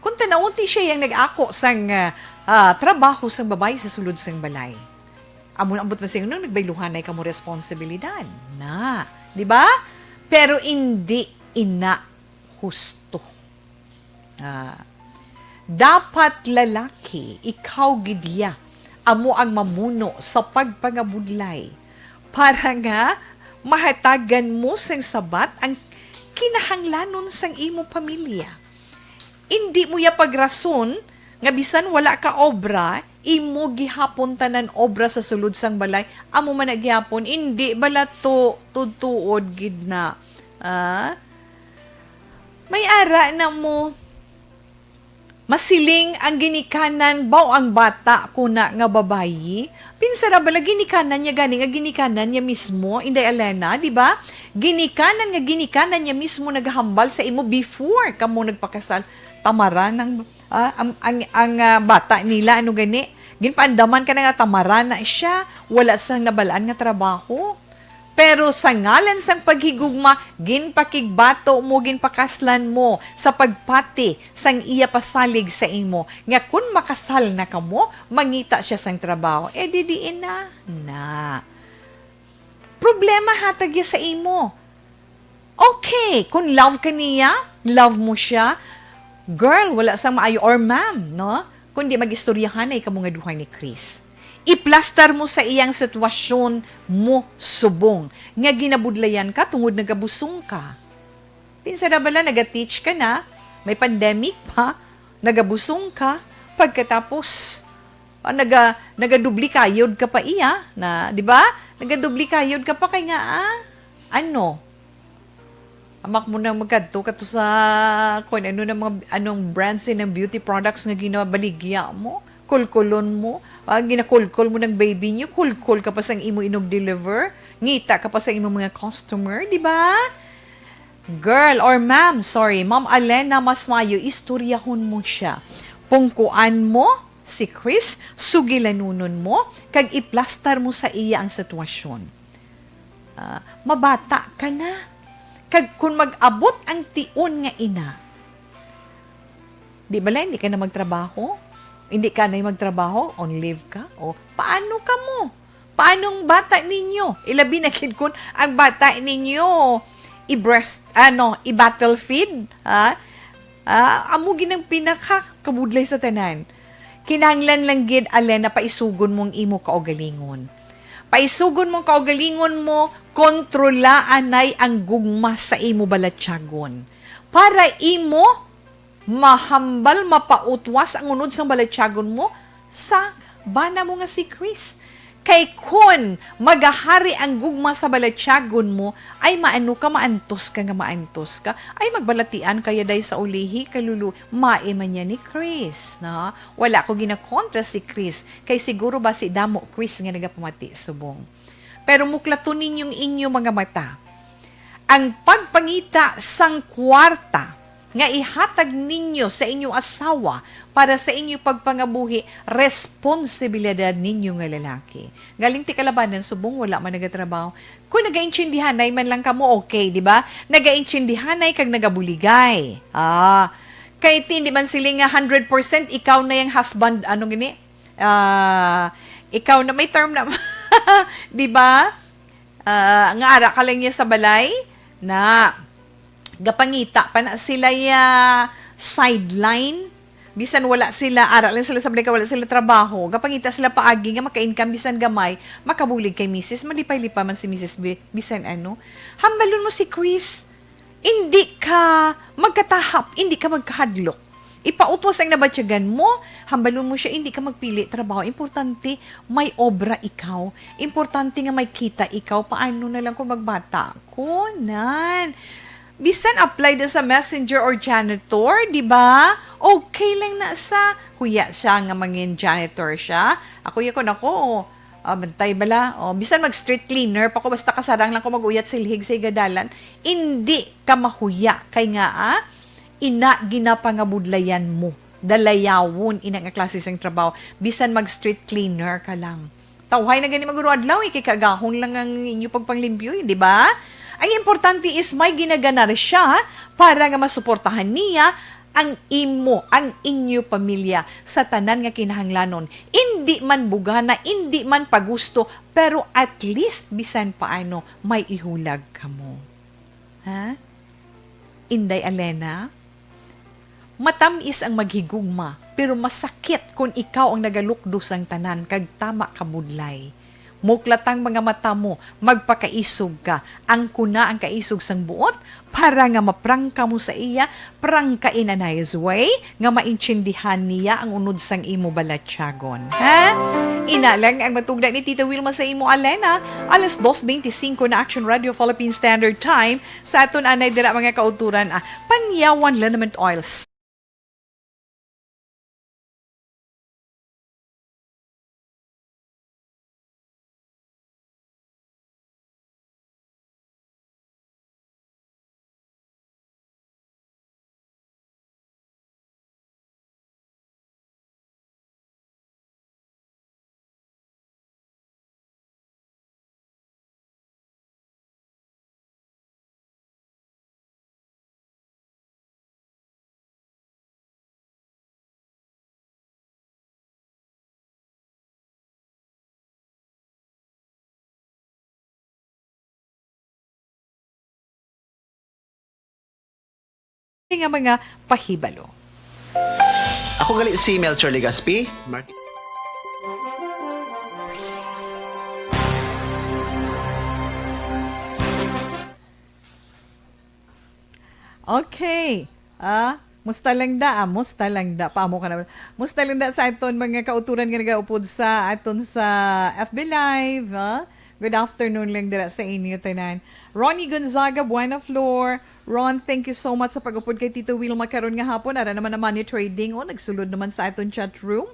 Kung tanawunti siya yung nag-ako sang trabaho sang babae sa sulod sang balay. Amon ambot man siya nung nagbayluhan ay kamo responsibilidad. Na. Di ba? Pero hindi ina husto. Dapat lalaki, ikaw gidya, amo ang mamuno sa pagpangabudlay para nga mahatagan mo sang sabat ang kinahanglanon sang imo pamilya. Hindi mo ya pagrason nga bisan wala ka obra, imo gihapon tanan obra sa sulod sang balay, amo man nagyapon, hindi bala to tutuod gid na. May ara na mo masiling ang ginikanan baw ang bata kuna nga babayi. Pinsara bala ginikanan niya gani nga ginikanan niya mismo, Inday Elena, di ba? Ginikanan niya mismo naghambal sa imo before kamo nagpakasal. Tamaran ng ang bata nila ano gani. Ginpaandaman ka na nga tamaran na siya, wala sang nabalaan nga trabaho. Pero sa ngalan sang paghigugma, ginpakigbato mo, ginpakaslan mo sa pagpati sang iya pasalig sa imo. Nga kung makasal na kamo, mangita siya sang trabaho. Didiin na. Problema hatag ya sa imo. Okay, kung love ka niya, love mo siya, girl, wala sang maayo, or ma'am, no? Kundi mag-istoryahan ay kamo nga duhay ni Chris. Iplastar mo sa iyang sitwasyon mo subong. Nga ginabudlayan ka tungod nagabusong ka. Pinsan na bala, nag-teach ka na, may pandemic pa, nagabusong ka, pagkatapos, nagadubli kayod ka pa iya, na, di ba? Nagadubli kayod ka pa kay nga, ano? Amak mo na magkadto kato sa, kung ano na mga, anong brands ng beauty products nga ginabaligya mo, kulkulon mo, ginakulkol mo ng baby niyo, kulkol ka pa sa imo inog-deliver, ngita ka pa sa imo mga customer, di ba? Girl or ma'am, Ma'am Alena Masmayo, istoryahon mo siya. Pungkuan mo si Chris, sugilanunon mo, kag iplastar mo sa iya ang sitwasyon. Mabata ka na. Kag kung mag-abot ang tion nga ina, di ba hindi ka na magtrabaho? Hindi ka na magtrabaho? On leave ka? O, paano ka mo? Paano ang bata ninyo? Ilabi na kid kun ang bata ninyo i-battle feed? Amo ginang pinaka-kabudlay sa tanan. Kinahanglan lang gid, Alena, paisugon mong imo kaugalingon. Paisugon mong kaugalingon mo, kontrolaan ay ang gugma sa imo balatyagon. Para imo mahambal, mapautwas ang unod sang balatyagon mo sa bana mo nga si Chris. Kay kun magahari ang gugma sa balatyagon mo, ay maano ka, maantos ka, ay magbalatian kaya day sa ulihi, kalulu, maiman niya ni Chris. No? Wala ko ginakontra si Chris, kay siguro ba si Damo Chris nga nagapamati subong. Pero muklato ninyong inyo mga mata, ang pagpangita sang kwarta, nga ihatag ninyo sa inyong asawa para sa inyong pagpangabuhi, responsibilidad ninyo nga lalaki. Galing ti kalabanan, subong wala man nagatrabaho. Kung nagaintindihanay man lang kamo, okay, di ba? Nagaintindihanay kag nagabuligay. Kay hindi man sila nga 100% ikaw na yung husband, ikaw na, may term na, di ba? Nga ara ka lang niya sa balay, na gapangita pa na sila sideline bisan wala sila, aral lang sila sa balay, wala sila trabaho, gapangita sila paagi nga maka-income, bisan gamay, makabulig kay Mrs. Malipay-lipa man si Mrs. Bisan ano. Hambalon mo si Chris, hindi ka magkatahap, hindi ka magkahadlok. Ipautwas ang nabatsyagan mo, hambalon mo siya, hindi ka magpili trabaho. Importante, may obra ikaw. Importante nga may kita ikaw. Paano na lang kung magbata? Kunan. Bisan apply na sa messenger or janitor, di ba? Okay lang na sa kuya siya nga mangin janitor siya. Ako bantay bala. Bisan mag street cleaner pa ko, basta kasarang lang ko maguyat silhig sa igadalan. Hindi ka mahuya. Kay nga ina ginapangabudlayan mo. Dalayawon ina nga klase sang trabaho. Bisan mag street cleaner ka lang. Tawhay na gani maguro adlaw, ikikagahon lang ang inyo pagpanglimpyo, di ba? Ang importante is may ginaganar siya para nga masuportahan niya ang inyo pamilya sa tanan nga kinahanglanon. Hindi man bugana, hindi man pagusto, pero at least bisan paano may ihulag ka mo. Ha? Inday Alena, matamis ang maghigugma, pero masakit kung ikaw ang nagalukdos ang tanan kag tama ka budlay. Muklatang mga mata mo, magpakaisog ka. Ang kuna ang kaisog sang buot para nga maprangka mo sa iya, prangka in a nice way, nga maintindihan niya ang unod sang imo balatsyagon. Ha? Inalang ang matugda ni Tita Wilma sa imo Alena, alas 2:25 na Action Radio Philippine Standard Time, sa aton anay dira mga kauturan, Panyawan Liniment Oils. Nga mga pahibalo. Ako gali si Melchor Legaspi. Okay. Musta lang da. Paamo ka naman. Musta lang da sa aton mga kauturan nga nagaupod sa aton sa FB Live. Good afternoon lang dira sa inyo tanan. Ronnie Gonzaga, Buena Flor. Ron, thank you so much sa pag-upod kay Tito Wilma karon nga hapon. Ara naman na money trading. Nagsulod naman sa aton chat room.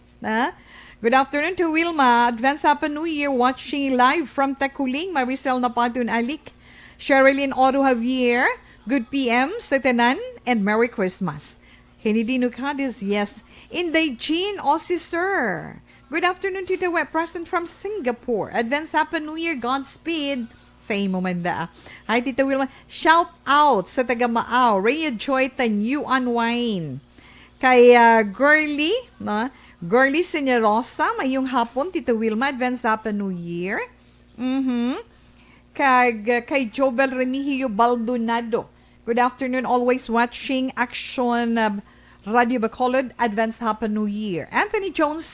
Good afternoon to Wilma. Advance Happy New Year. Watching live from Takuling. Maricel Napadun Alik. Sherilyn Oro Javier. Good PM sa tanan and Merry Christmas. Hinidino Cadiz, yes. Inday Jean Officer. Good afternoon, Tita Web, present from Singapore. Advance Happy New Year, Godspeed. Sa imo manda. Hi, Tita Wilma. Shout out sa taga Maaw. Rhea Joy Tanyu Unwine. Kay Girly, no? Girly Senyorosa, mayong hapon, Tita Wilma. Advance Happy New Year. Kay Jobel Remigio Baldonado. Good afternoon, always watching Action Radio Bacolod. Advance Happy New Year. Anthony Jones,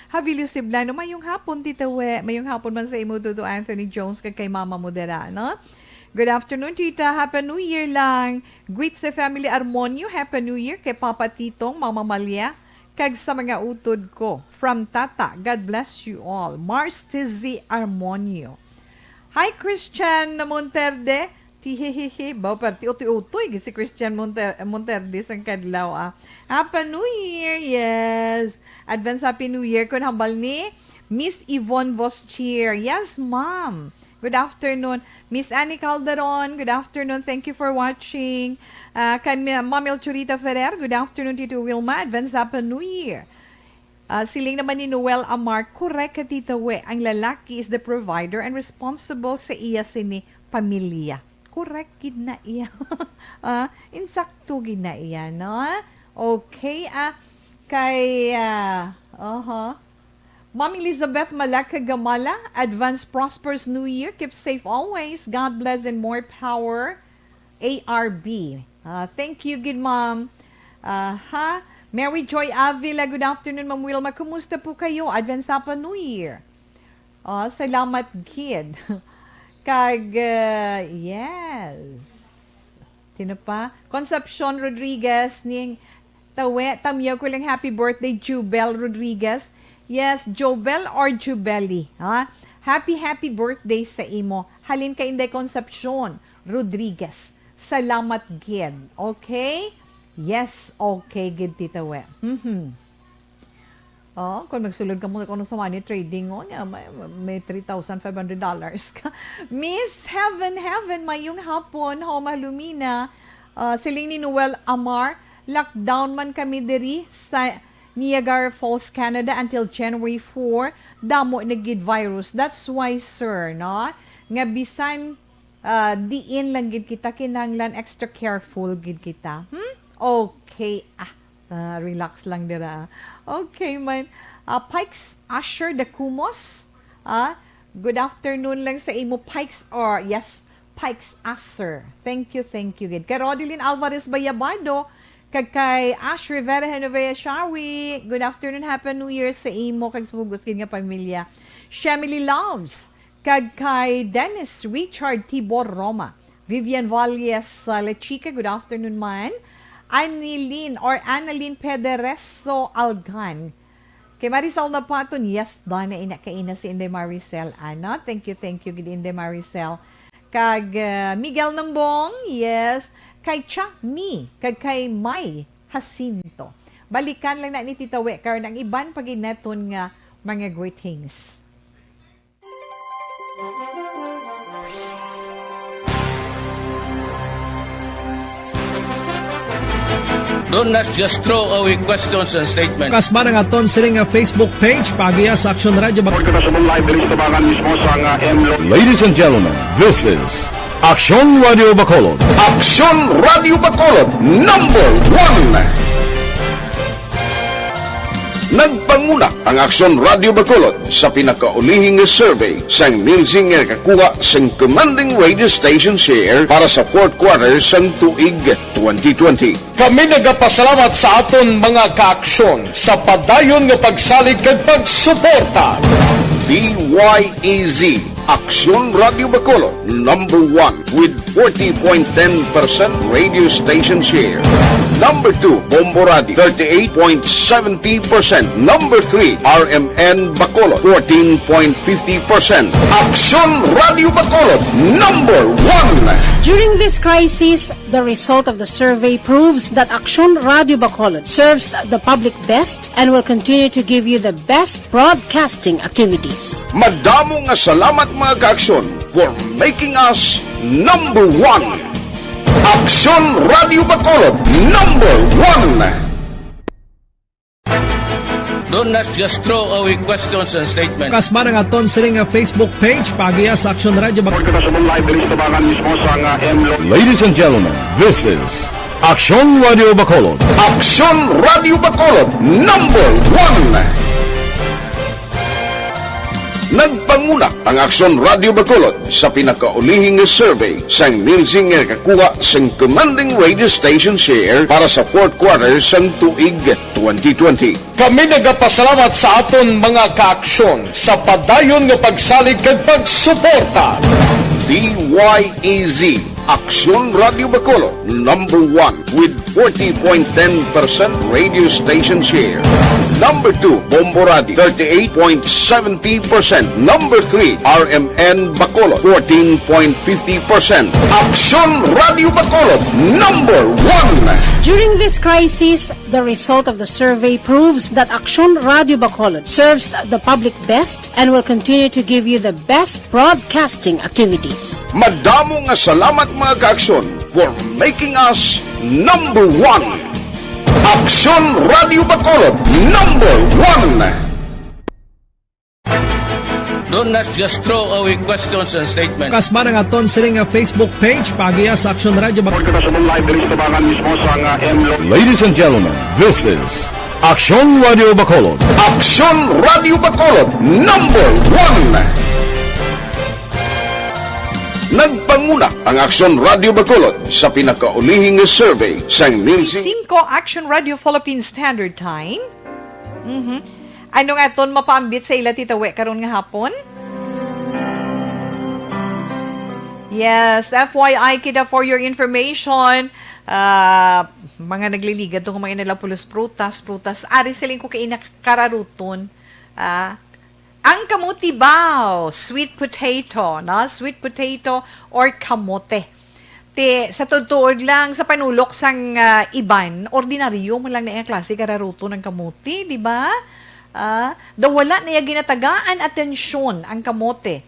Havilio Siblano, mayong hapon, Tita We. Mayong hapon man sa imo to Anthony Jones kay Mama Modera, no? Good afternoon, Tita. Happy New Year lang. Greet sa family Armonio. Happy New Year kay Papa Titong, Mama Malia. Kag sa mga utod ko. From Tata, God bless you all. Mars Tizzy Armonio. Hi, Christian Monterde. Tihehehe, baw parti utoy-utoy si Christian Monterde sang kadlaw. Happy New Year, yes. Advance Happy New Year kun hambal ni Miss Yvonne Voschier. Yes, ma'am. Good afternoon. Miss Annie Calderon, good afternoon. Thank you for watching. Kay Ma'am Elchurita Ferrer, good afternoon, Tito Wilma. Advance Happy New Year. Siling naman ni Noel Amar, correct ka, Tita We. Ang lalaki is the provider and responsible sa iya sini pamilya. Correct, gid na iya. Insakto gid na iya, no? Okay, kay, Ma'am Elizabeth Malaka Gamala, advance prosperous New Year. Keep safe always. God bless and more power. ARB. Thank you, good ma'am. Mary Joy Avila, good afternoon, Ma'am Wilma. Kumusta po kayo? Advance Happy New Year. Oh, salamat, kid. Yes. Sino pa? Concepcion Rodriguez, ning tamiyaw ko lang happy birthday, Jubel Rodriguez. Yes, Jobel or Jubeli. Ha? Happy birthday sa imo. Halin ka Inday Concepcion Rodriguez. Salamat, gid. Okay? Yes, okay, gid, Tita We. Oh, kung magsulod ka mo kung sa money trading mo, may $3,500 ka. Miss Heaven, mayong hapon, Homa Lumina, siling ni Noel Amar, lockdown man kami diri sa Niagara Falls, Canada until January 4, damo nagid virus. That's why, sir, no? Nga bisan, diin lang gid kita, kinanglan extra careful gid kita. Okay, relax lang dira. Okay, man. Pikes Asher de Kumos. Good afternoon lang sa imo, Pikes or yes, Pikes Asher. Thank you, gid. Kay Rodilyn Alvarez Bayabado, kay Ash Rivera Genovea Shawi. Good afternoon, Happy New Year sa imo kag subugos gid nga pamilya. Shamily Loves, kay Dennis Richard Tibor Roma. Vivian Valles Lechica, good afternoon man. Annalyn Pedereso Algan. Kay Maricel Napaton, yes, doon na kaina si Inday Maricel. Thank you, gid Inday Maricel. Kag Miguel Nambong, yes. Kay Chami, kay May Jacinto. Balikan lang na ni Tita We, karon ang iban paginaton nga mga greetings. Do not just throw away questions and statements. Kasba ng aton siling nga Facebook page, pagiya sa Aksyon Radio Bacolod. Ladies and gentlemen, this is Aksyon Radio Bacolod. Aksyon Radio Bacolod, number 1. Nagpanguna ang Aksyon Radio Bacolod sa pinakaulihing survey sang Nilsing nga kakuha sang commanding radio station share para sa fourth quarter sang tuig 2020. Kami nagapasalamat sa aton mga kaaksyon sa padayon nga pagsalig kag pagsuporta. DYEZ, Aksyon Radio Bacolod, number 1 with 40.10% radio station share. Number 2, Bombo Radio, 38.70%. Number 3, RMN Bacolod, 14.50%. Aksyon Radio Bacolod, number 1. During this crisis, the result of the survey proves that Aksyon Radio Bacolod serves the public best and will continue to give you the best broadcasting activities. Madamo nga salamat mga kaaksyon for making us number 1. Aksyon Radio Bacolod, number 1. Do not just throw away questions and statements. Kasba ng aton siling nga Facebook page, pagiya sa Aksyon Radio Bacolod. Ladies and gentlemen, this is Aksyon Radio Bacolod. Aksyon Radio Bacolod, number 1. Nagpanguna ang Aksyon Radio Bacolod sa pinakaulihing survey sang Nilsing nga kakuha sang commanding radio station share para sa fourth quarter sang tuig 2020. Kami nagapasalamat sa aton mga kaaksyon sa padayon nga pagsalig kag pagsuporta. DYEZ, Aksyon Radio Bacolod, number 1 with 40.10% radio station share. Number 2, Bombo Radio, 38.70%. Number 3, RMN Bacolod, 14.50%. Aksyon Radio Bacolod, number 1. During this crisis, the result of the survey proves that Aksyon Radio Bacolod serves the public best and will continue to give you the best broadcasting activities. Madamo nga salamat mga kaaksyon for making us number 1. Aksyon Radio Bacolod, number 1. Do not just throw away questions and statements. Kasba ng aton siling nga Facebook page, pagiya sa Aksyon Radio Bacolod. Ladies and gentlemen, this is Aksyon Radio Bacolod. Aksyon Radio Bacolod, number 1. Nagpanguna ang Aksyon Radio Bacolod sa pinakaulihing survey sa Nielsen 5 Action Radio Philippine Standard Time. Ano nga ton mapaambit sa ila titawe karon nga hapon? Yes, FYI kita for your information. Mga nagliligad itong mga inala prutas. Ari siling ko kay inakararuton. Ang kamuti bao, sweet potato, no? Sweet potato or kamote. Sa tutuod lang, sa panulok sang iban, ordinaryo mo lang na yung klase kararuto ng kamuti, di ba? Wala na yung ginatagaan atensyon ang kamote.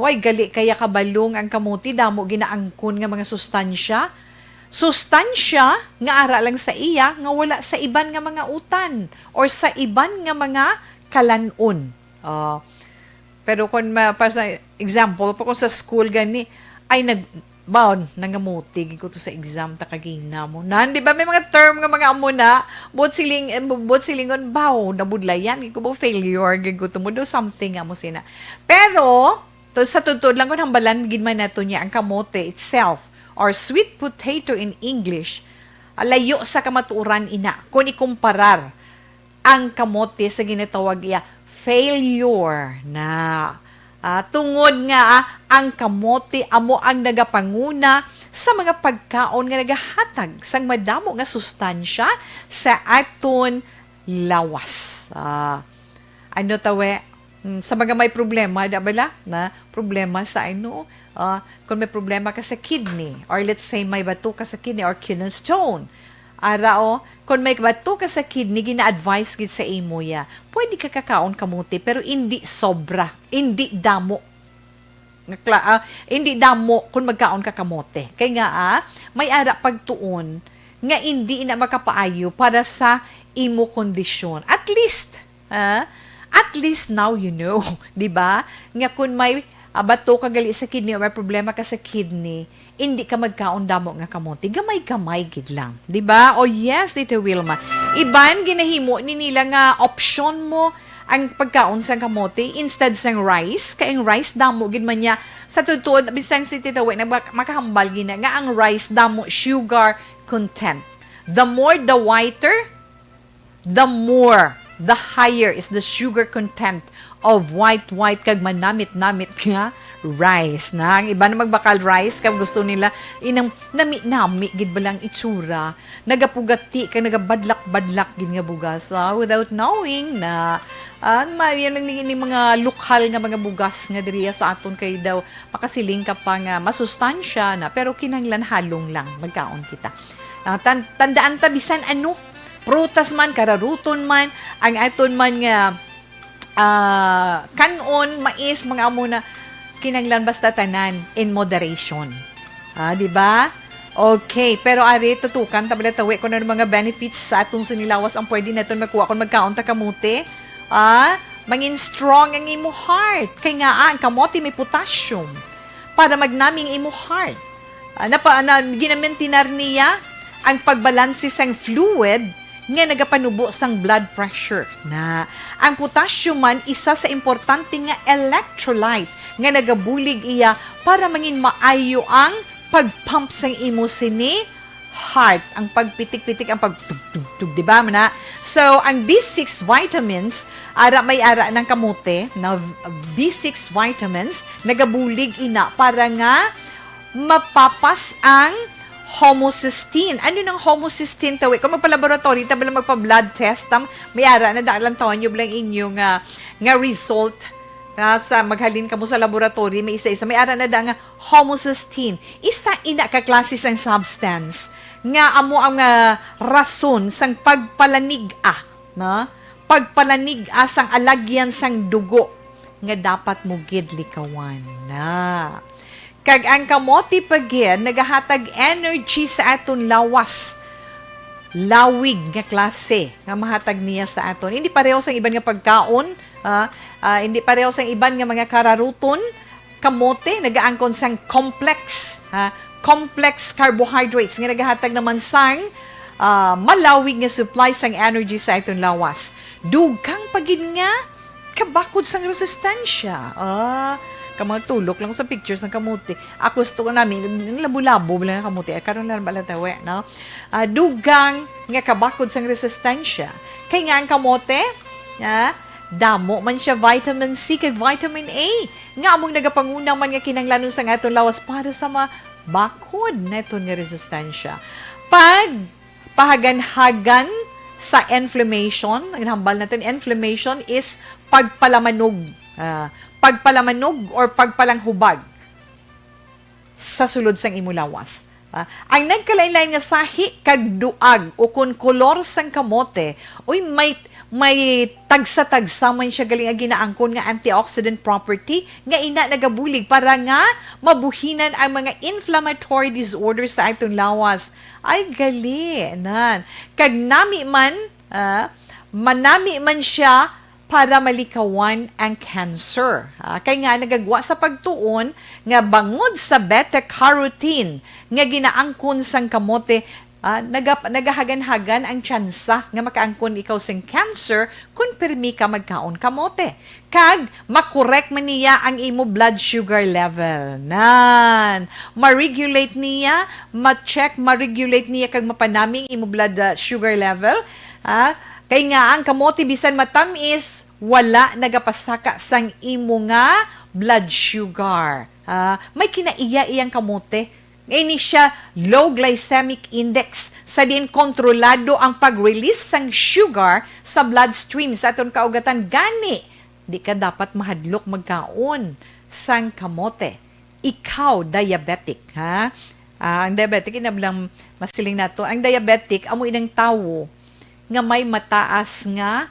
Huwag gali kaya kabalong ang kamuti, damo ginaangkon nga mga sustansya. Sustansya nga ara lang sa iya, nga wala sa iban nga mga utan or sa iban nga mga kalanon. Pero kung para sa example, pa kung sa school gani, ay nangamuti ko to sa exam takagina mo. Di ba may mga term nga mga amo na, bot silingon, nabudlayan, ko ba failure, ko to mo do something nga mo sina. Pero, sa tutod lang kung hambalan, ginman nato niya ang kamote itself, or sweet potato in English, layo sa kamaturan ina, kung ikumparar ang kamote sa ginatawag iya, failure na tungod nga ang kamote amo ang nagapanguna sa mga pagkaon nga nagahatag sang madamo nga sustansya sa aton lawas. Ano tawe? Sa mga may problema, dabala na problema sa kung may problema ka sa kidney or let's say may bato ka sa kidney or kidney stone. Kung may bato ka sa kidney, gina-advise gid sa imo ya, pwede ka kakaon kamuti, pero hindi sobra, hindi damo. Hindi damo kung magkaon ka kamote. Kaya nga, may ara pagtuon nga hindi na makapaayo para sa imo kondisyon. At least now you know, di ba? Nga kung may bato ka gali sa kidney o may problema ka sa kidney, hindi ka magkaon damo nga kamote. Gamay-gamay gid lang. Di ba? Oh yes, Tita Wilma. Iban, ginahimo ni nila nga option mo ang pagkaon sa kamote instead sang rice. Kaya ang rice damo gid man niya. Sa tutuod, bisan si Tita Wilma, makahambal gina nga ang rice damo sugar content. The more the whiter, the higher is the sugar content of white kag manamit-namit nga rice na. Ang iba na magbakal rice kag gusto nila inang nami gid balang itsura, nagapugati kag nagabadlak gid nga bugas without knowing na yan lang ni mga lokal nga mga bugas nga diriya sa aton kay daw makasiling ka pa nga masustansya na pero kinahanglan halong lang magkaon kita. Tandaan ta bisan prutas man, kararuton man, ang aton man nga kanon, mais, mga amo na kinanglan basta tanan in moderation. Di ba? Okay, pero ari tutukan tabla tawi ko na mga benefits sa atong sinilawas ang pwede naton makuha kung magkaon ta kamote. Mangin strong ang imo heart. Kay nga ang kamote may potassium para magnaming imo heart. Ginamentinar niya ang pagbalanse sang fluid nga nagapanubo sang blood pressure na. Ang potassium man isa sa importante nga electrolyte nga nagabulig iya para mangin maayo ang pagpump sang imo sini heart, ang pagpitik-pitik, ang pagtugtug, di ba mana? So, ang B6 vitamins, may ara ng kamote, na B6 vitamins, nagabulig ina para nga mapapas ang homocysteine. Ano ng homocysteine tawi? Kung magpa-laboratory, tabala magpa-blood test, may ara na dahil tawan nyo lang inyong nga result sa maghalin ka mo sa laboratory, may isa-isa. May ara na nga homocysteine. Isa ina ka klase sang substance nga amo ang rason sang pagpalanig-a. Na? Pagpalanig-a sang alagyan sang dugo nga dapat mo gid likawan na. Kag ang kamote pagid nagahatag energy sa aton lawas. Lawig nga klase nga mahatag niya sa aton. Hindi pareho sa iban nga pagkaon, hindi pareho sa iban nga mga kararuton. Kamote nagaangkon sang complex, complex carbohydrates nga nagahatag naman sang malawig nga supply sang energy sa aton lawas. Dugang pagid nga kabakod sang resistensya. tulok lang ko sa pictures ng kamuti. Ako gusto ko namin, labo-labo lang ang kamuti. Karoon na balatawe, no? Dugang nga kabakod sang resistensya. Kaya nga ang kamote, damo man siya vitamin C kag vitamin A. Nga among nagapangunang man nga kinanglanon sa nga itong lawas para sa bakod na itong nga resistensya. Pag pahagan-hagan sa inflammation, ang hambal natin, inflammation is pagpalamanog. Pagpalamanog or pagpalanghubag sa sulod sang imulawas. Ang nagkalain-lain nga sahi kag duag o kun kolor sang kamote, may tagsa-tagsa man siya galing nga ginaangkon nga antioxidant property nga ina nagabulig para nga mabuhinan ang mga inflammatory disorders sa atong lawas. Ay gali nan. Kag manami man siya para malikawan ang cancer. Kaya nga nagagwa sa pagtuon nga bangod sa beta-carotene nga ginaangkon sang kamote, nagahagan-hagan ang tsansa nga makaangkon ikaw sang cancer kung permi ka magkaon kamote. Kag makorek man niya ang imo blood sugar level. Nan. Ma-regulate niya, ma-regulate niya kag mapanaming imo blood sugar level. Kaya nga ang kamote bisan matamis, wala nagapasaka sang imo nga blood sugar. May kinaiya iyang kamote. Ngayon siya low glycemic index sa din kontrolado ang pag-release sang sugar sa bloodstream sa aton kaugatan. Gani, di ka dapat mahadlok magkaon sang kamote. Ikaw, diabetic, ha? Ang diabetic, inablang masiling nato. Ang diabetic, amo inang tawo nga may mataas nga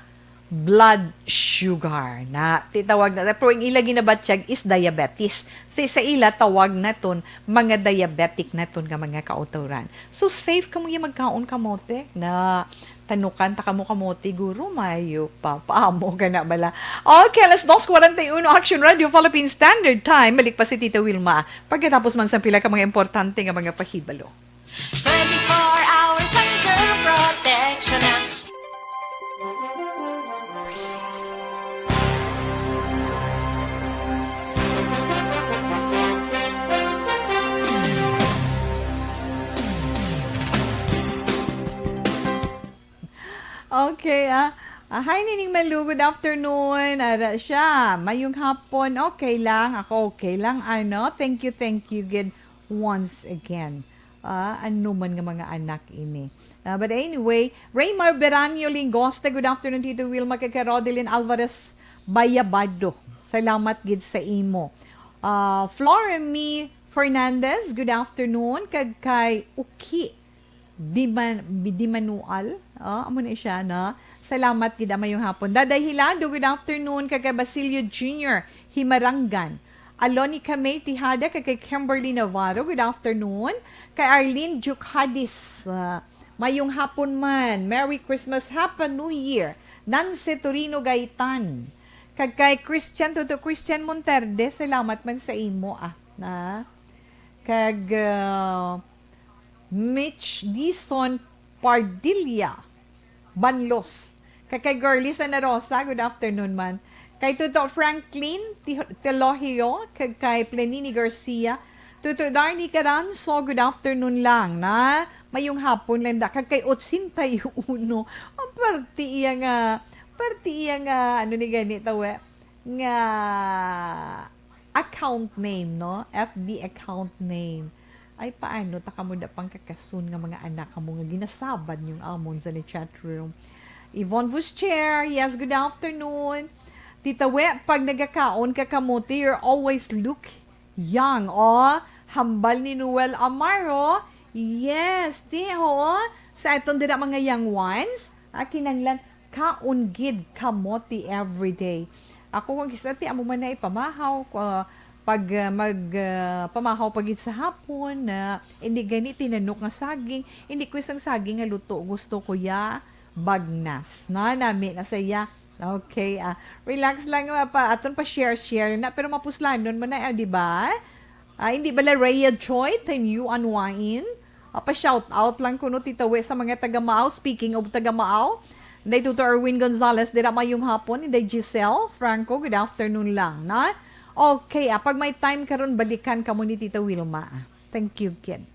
blood sugar na titawag na pero ang ila ginabatsyag is diabetes. Sa ila tawag naton mga diabetic naton nga mga kauturan. So safe ka mo yung magkaon kamote na tanukan ta kamo kamote guro mayo paamo ka na bala. Okay, let's 2:41 Action Radio Philippine Standard Time. Balik pa si Tita Wilma pagkatapos man sa pila ka mga importante nga mga pahibalo. 24 hours under protection. Okay, hi Nining Malu, good afternoon. Ara siya, mayong hapon, okay lang. Ako okay lang, thank you good once again. Ano man nga mga anak ini. But anyway, Raymar Beranio Lingosta, good afternoon Tito Wilma, kay Rodelyn Alvarez Bayabado. Salamat gid sa imo. Floremy Fernandez, good afternoon, kay Uki Dimanual. Amo na siya, na. Salamat gid mayong hapon. Daday Hilado, good afternoon, kay Basilio Jr. Himarangan. Alonica May Tihada, kay Kimberly Navarro, good afternoon. Kay Arlene Jukhadis, mayong hapon man. Merry Christmas, Happy New Year. Nancy Torino Gaitan. Kay Christian Monterde, salamat man sa imo, na. Kag Mitch Dison Pardilla Banlos. Kay Girlie Sana Rosa, good afternoon man. Kay Tuto Franklin Telohio, kay Plenini Garcia, Tuto Darnie Caranzo, good afternoon lang, na. Mayong hapon lang da. Kay Otsintayo Uno, parti iya nga, ano ni ganito, nga account name, no? FB account name. Ay paano ta kamo da pang kakasun nga mga anak kamo nga ginasabad yung amon sa chat room. Yvonne Vuscher, yes, good afternoon. Tita We, pag nagakaon ka kamote, you're always look young. Hambal ni Noel Amaro. Yes, tiho. Sa itong dira mga young ones, kinanglan kaon gid kamote everyday. Ako kung kisati amo man na ipamahaw pag pamahaw pagit sa hapon na hindi gani tinanok nga saging, hindi ko isang saging nga luto, gusto ko ya bagnas na nami na saya. Okay, relax lang pa aton pa share na pero mapuslanon man na, di ba? Hindi bala Rhea Joy ten you unwind. Pa shout out lang kuno Tita We sa mga taga Maaw. Speaking of taga Maaw, Day Tuto Erwin Gonzalez dira mayong hapon, Day Giselle Franco, good afternoon lang, na. Okay, pag may time karon balikan ka mo ni Tita Wilma. Thank you, kid.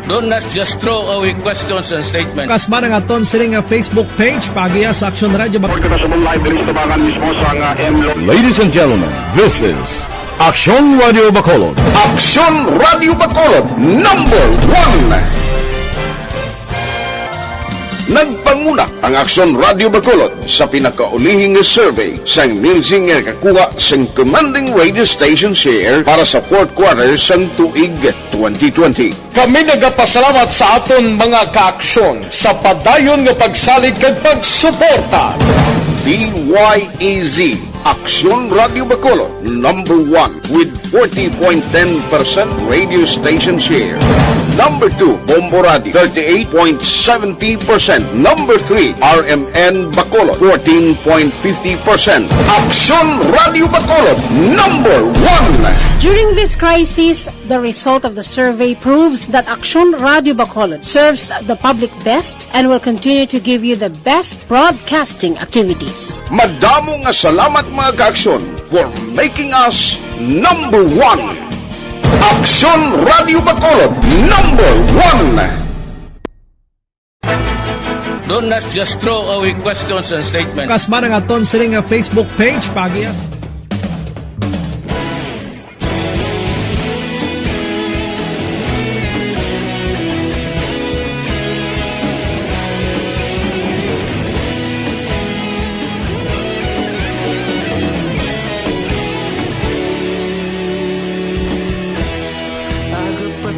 Do not just throw away questions and statements. Kasma ng aton sining Facebook page pagiya sa Action Radio Bacolod. Ladies and gentlemen, this is Action Radio Bacolod. Aksyon Radio Bacolod number 1. Nagpanguna ang Aksyon Radio Bacolod sa pinakaulihing survey sang Nilsing nga kakuha sang commanding radio station share para sa fourth quarter sang tuig 2020. Kami nagapasalamat sa aton mga kaaksyon sa padayon nga pagsalig kag pagsuporta. DYEZ Aksyon Radio Bacolod number 1 with 40.10% radio station share. Number 2, Bombo Radio 38.70%. Number 3, RMN Bacolod 14.50%. Aksyon Radio Bacolod number 1. During this crisis, the result of the survey proves that Action Radio Bacolod serves the public best and will continue to give you the best broadcasting activities. Madamo nga salamat mga kaaksyon for making us number 1. Aksyon Radio Bacolod number 1. Do not just throw away questions and statements. Kasma ng aton sining Facebook page pagiya sa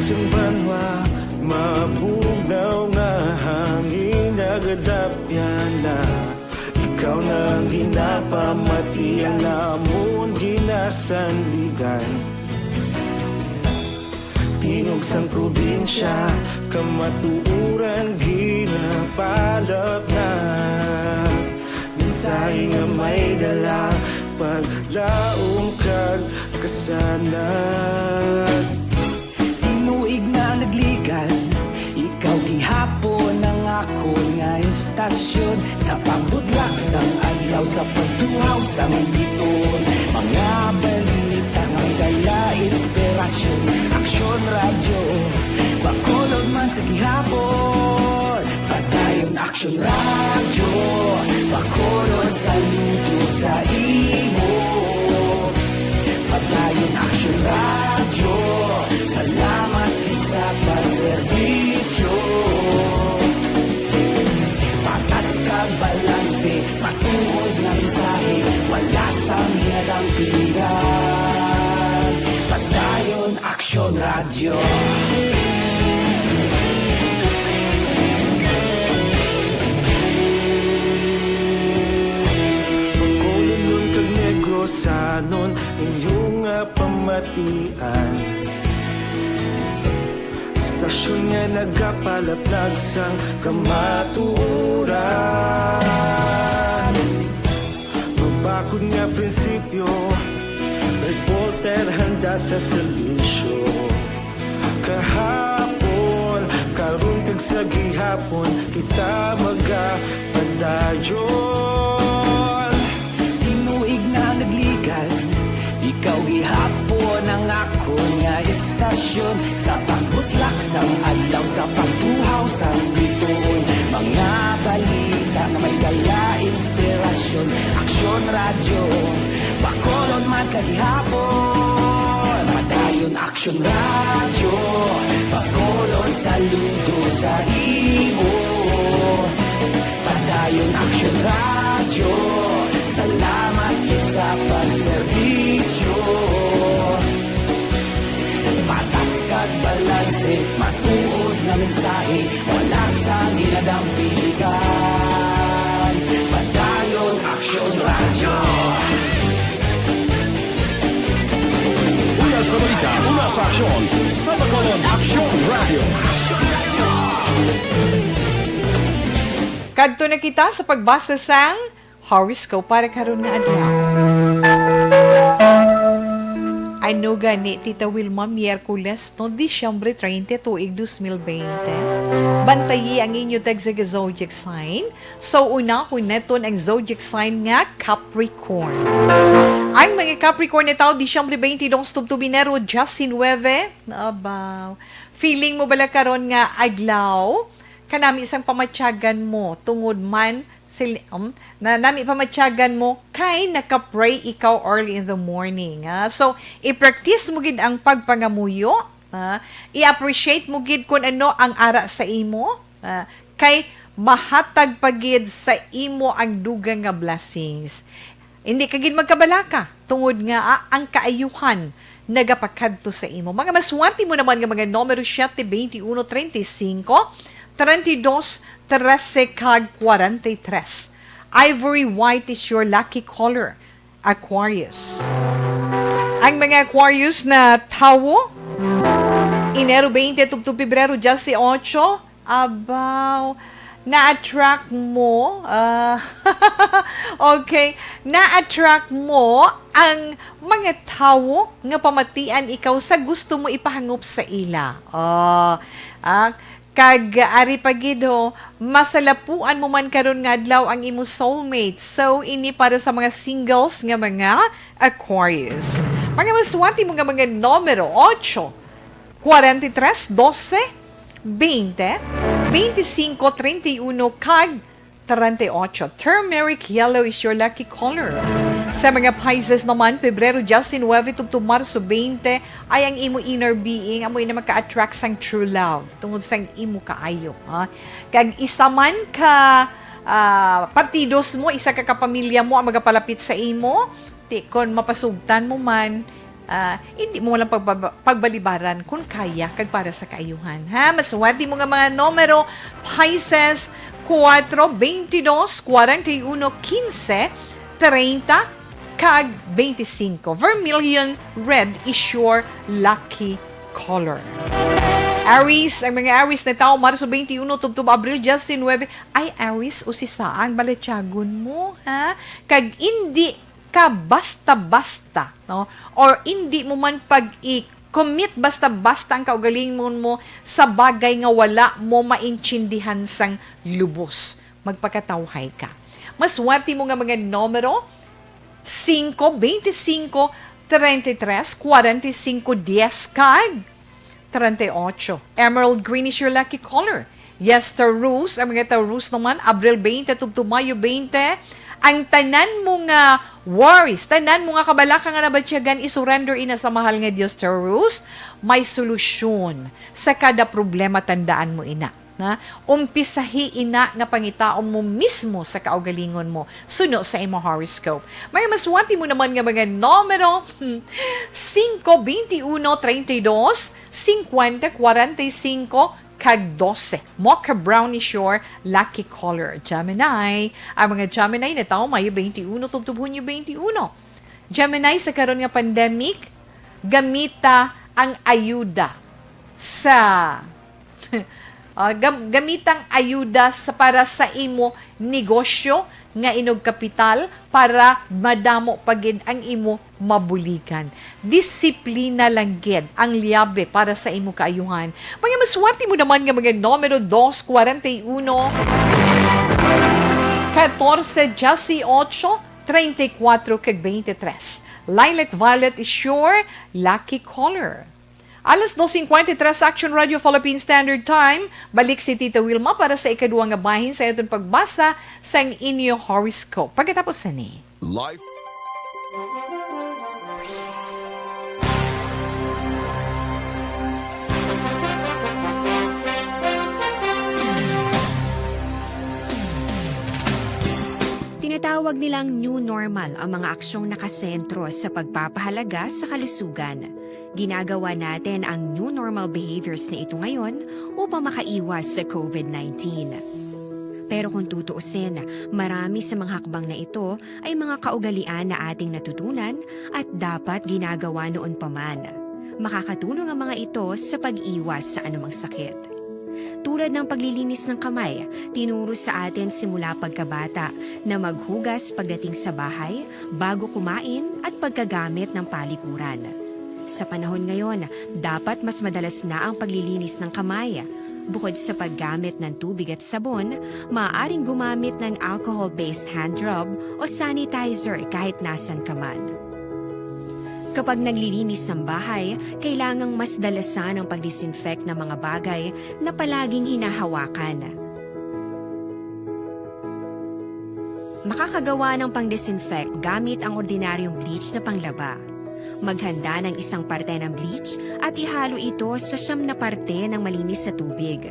Banwa, mabugaw nga hangin nagadapyan na ikaw nang ginapamatian namon ginasandigan. Tingog sang probinsya, kamatuuran ginapalap na minsay nga may dala paglaong kag kasanat. Tinuig na nagligan, ikaw gihapon ang ako nga estasyon sa pagbudlak sang adlaw sa pagtuhaw sa militon. Mga balita nga dala inspirasyon, Aksyon Radio Bacolod man sa gihapon. Padayon Aksyon Radio Bacolod, saludo sa imo. Padayon Aksyon Radio, salamat sa pagserbisyo. Patas kag balanse, matuod na mensahe, wala sang hinadampigan. Padayon Aksyon Radio. Bacolod nun kag Negrosanon, inyong pamatian. Stasyon nga nagapalaplag sang kamatuuran. Mabakod nga prinsipyo, reporter handa sa selisyo. Kahapon, karon kag sa gihapon, kita magapadayon. Tinuig na nagligan, ikaw gihapon ang ako nga estasyon sa pagbutlak sang adlaw sa pagtuhaw sa bituon. Mga balita na may dala inspirasyon, Aksyon Radio Bacolod man sa gihapon. Padayon Aksyon Radio Bacolod, saludo sa imo. Padayon Aksyon Radio, salamat sa pagserbisyo. Patas kag balanse, matuod na mensahe, wala sang ginadampigan. Padayon Aksyon Radio. Una sa balita, una sa aksyon, sa Bacolod Aksyon Radio. Kadto na kita sa pagbasa sang horoscope para karon nga adlaw. Ano gani, Tita Wilma, Miyerkules, no, Disyembre 30, tuig 2020. Bantayi ang inyo tag sa zodiac sign. So, una ko neton ang zodiac sign nga Capricorn. Ang mga Capricorn na tao, Disyembre 22, Binero, Justin Weve. Abaw. Feeling mo bala karon nga adlaw? Kanami isang pamatyagan mo, tungod man, na nami pamatyagan mo, kay nakapray ikaw early in the morning. So, i-practice mo gid ang pagpangamuyo. I-appreciate mo gid kung ano ang ara sa imo. Kay mahatag pagid sa imo ang dugang nga blessings. Hindi ka gid magkabalaka, tungod nga ang kaayuhan nagapakadto sa imo. Mga maswerte mo naman nga mga numero 7, 21, 35, 32, 13, kag 43. Ivory white is your lucky color, Aquarius. Ang mga Aquarius na tawo, Enero 20, Pebrero 18, abaw, na-attract mo, okay, na-attract mo ang mga tawo nga pamatian ikaw sa gusto mo ipahangop sa ila. Kag ari pagido, masalapuan mo man karon nga adlaw ang imo soulmate. So ini para sa mga singles nga mga Aquarius. Mga maswati mo nga mga numero 8, 43, 12, 20, 25, 31, kag 38. Turmeric yellow is your lucky color. Sa mga Pisces naman, Pebrero 19, Marso 20, ay ang imo inner being, amoy na maka-attract sang true love, tungod sang imo kaayo. Kag isa man ka partidos mo, isa ka kapamilya mo ang magapalapit sa imo, kon mapasugtan mo man, hindi mo walang pagbalibaran kung kaya kag para sa kaayuhan. Maswerte mo nga mga numero, Pisces, 4, 22, 41, 15, 30, kag 25. Vermilion red is your lucky color. Aries, ang mga Aries na tao, Marso 21, Abril 19, ay Aries, usisaan, balatyagon mo, ha? Kag hindi ka basta-basta, no? Or hindi mo man commit basta-basta ang kaugalingon mo sa bagay nga wala mo maintindihan sang lubos. Magpakatawhay ka. Maswerte mo nga mga numero 5, 25, 33, 45, 10, kag 38. Emerald green is your lucky color. Yes, Taurus. Ang mga Taurus naman, Abril 20, Mayo 20, ang tanan mo nga worries, tanan mo nga kabalaka nga nabatsyagan, isurrender ina sa mahal nga Diyos, Taurus. May solusyon sa kada problema, tandaan mo ina. Umpisahi ina nga pangitaon mo mismo sa kaugalingon mo, suno sa imo horoscope. May maswerte mo naman nga mga numero 5, 21, 32, 50, 45, kag 12. Mocha brown is your lucky color. Gemini. Ang mga Gemini na tao, Mayo 21, Hunyo 21. Gemini, sa karon nga pandemic, gamita ang ayuda sa gamitang ayuda para sa imo negosyo nga inog kapital para madamo pagid ang imo mabulikan. Disiplina lang gid ang liabe para sa imo kaayuhan. Mga maswerte mo naman nga mga numero 2, 41, 14, 18, 34, kag 23. Lilac violet is your lucky color. Alas 2:53 sa Action Radio Philippine Standard Time, balik si Tita Wilma para sa ikaduwang nga bahin sa itong pagbasa sa inyo horoscope. Pagkatapos ni Life. Tinatawag nilang new normal ang mga aksyong nakasentro sa pagpapahalaga sa kalusugan. Ginagawa natin ang new normal behaviors na ito ngayon upang makaiwas sa COVID-19. Pero kung tutuusin, marami sa mga hakbang na ito ay mga kaugalian na ating natutunan at dapat ginagawa noon pa man. Makakatulong ang mga ito sa pag-iwas sa anumang sakit. Tulad ng paglilinis ng kamay, tinuro sa atin simula pagkabata na maghugas pagdating sa bahay, bago kumain at pagkagamit ng palikuran. Sa panahon ngayon, dapat mas madalas na ang paglilinis ng kamay. Bukod sa paggamit ng tubig at sabon, maaaring gumamit ng alcohol-based hand rub o sanitizer kahit nasan ka man. Kapag naglilinis ng bahay, kailangang mas dalasan ang pag-disinfect ng mga bagay na palaging hinahawakan. Makakagawa ng pang-disinfect gamit ang ordinaryong bleach na panglaba. Maghanda ng isang parte ng bleach at ihalo ito sa 9 na parte ng malinis na tubig.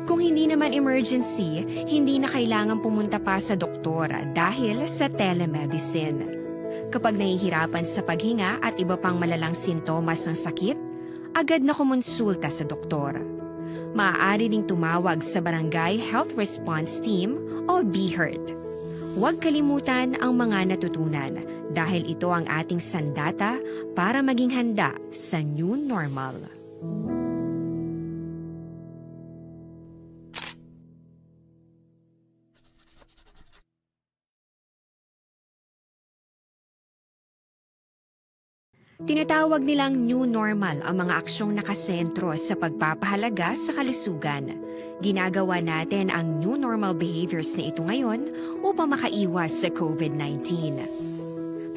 Kung hindi naman emergency, hindi na kailangan pumunta pa sa doktor dahil sa telemedicine. Kapag nahihirapan sa paghinga at iba pang malalang sintomas ng sakit, agad na kumonsulta sa doktor. Maaari ring tumawag sa Barangay Health Response Team o BHERT. Huwag kalimutan ang mga natutunan dahil ito ang ating sandata para maging handa sa new normal. Tinatawag nilang new normal ang mga aksyong nakasentro sa pagpapahalaga sa kalusugan. Ginagawa natin ang new normal behaviors na ito ngayon upang makaiwas sa COVID-19.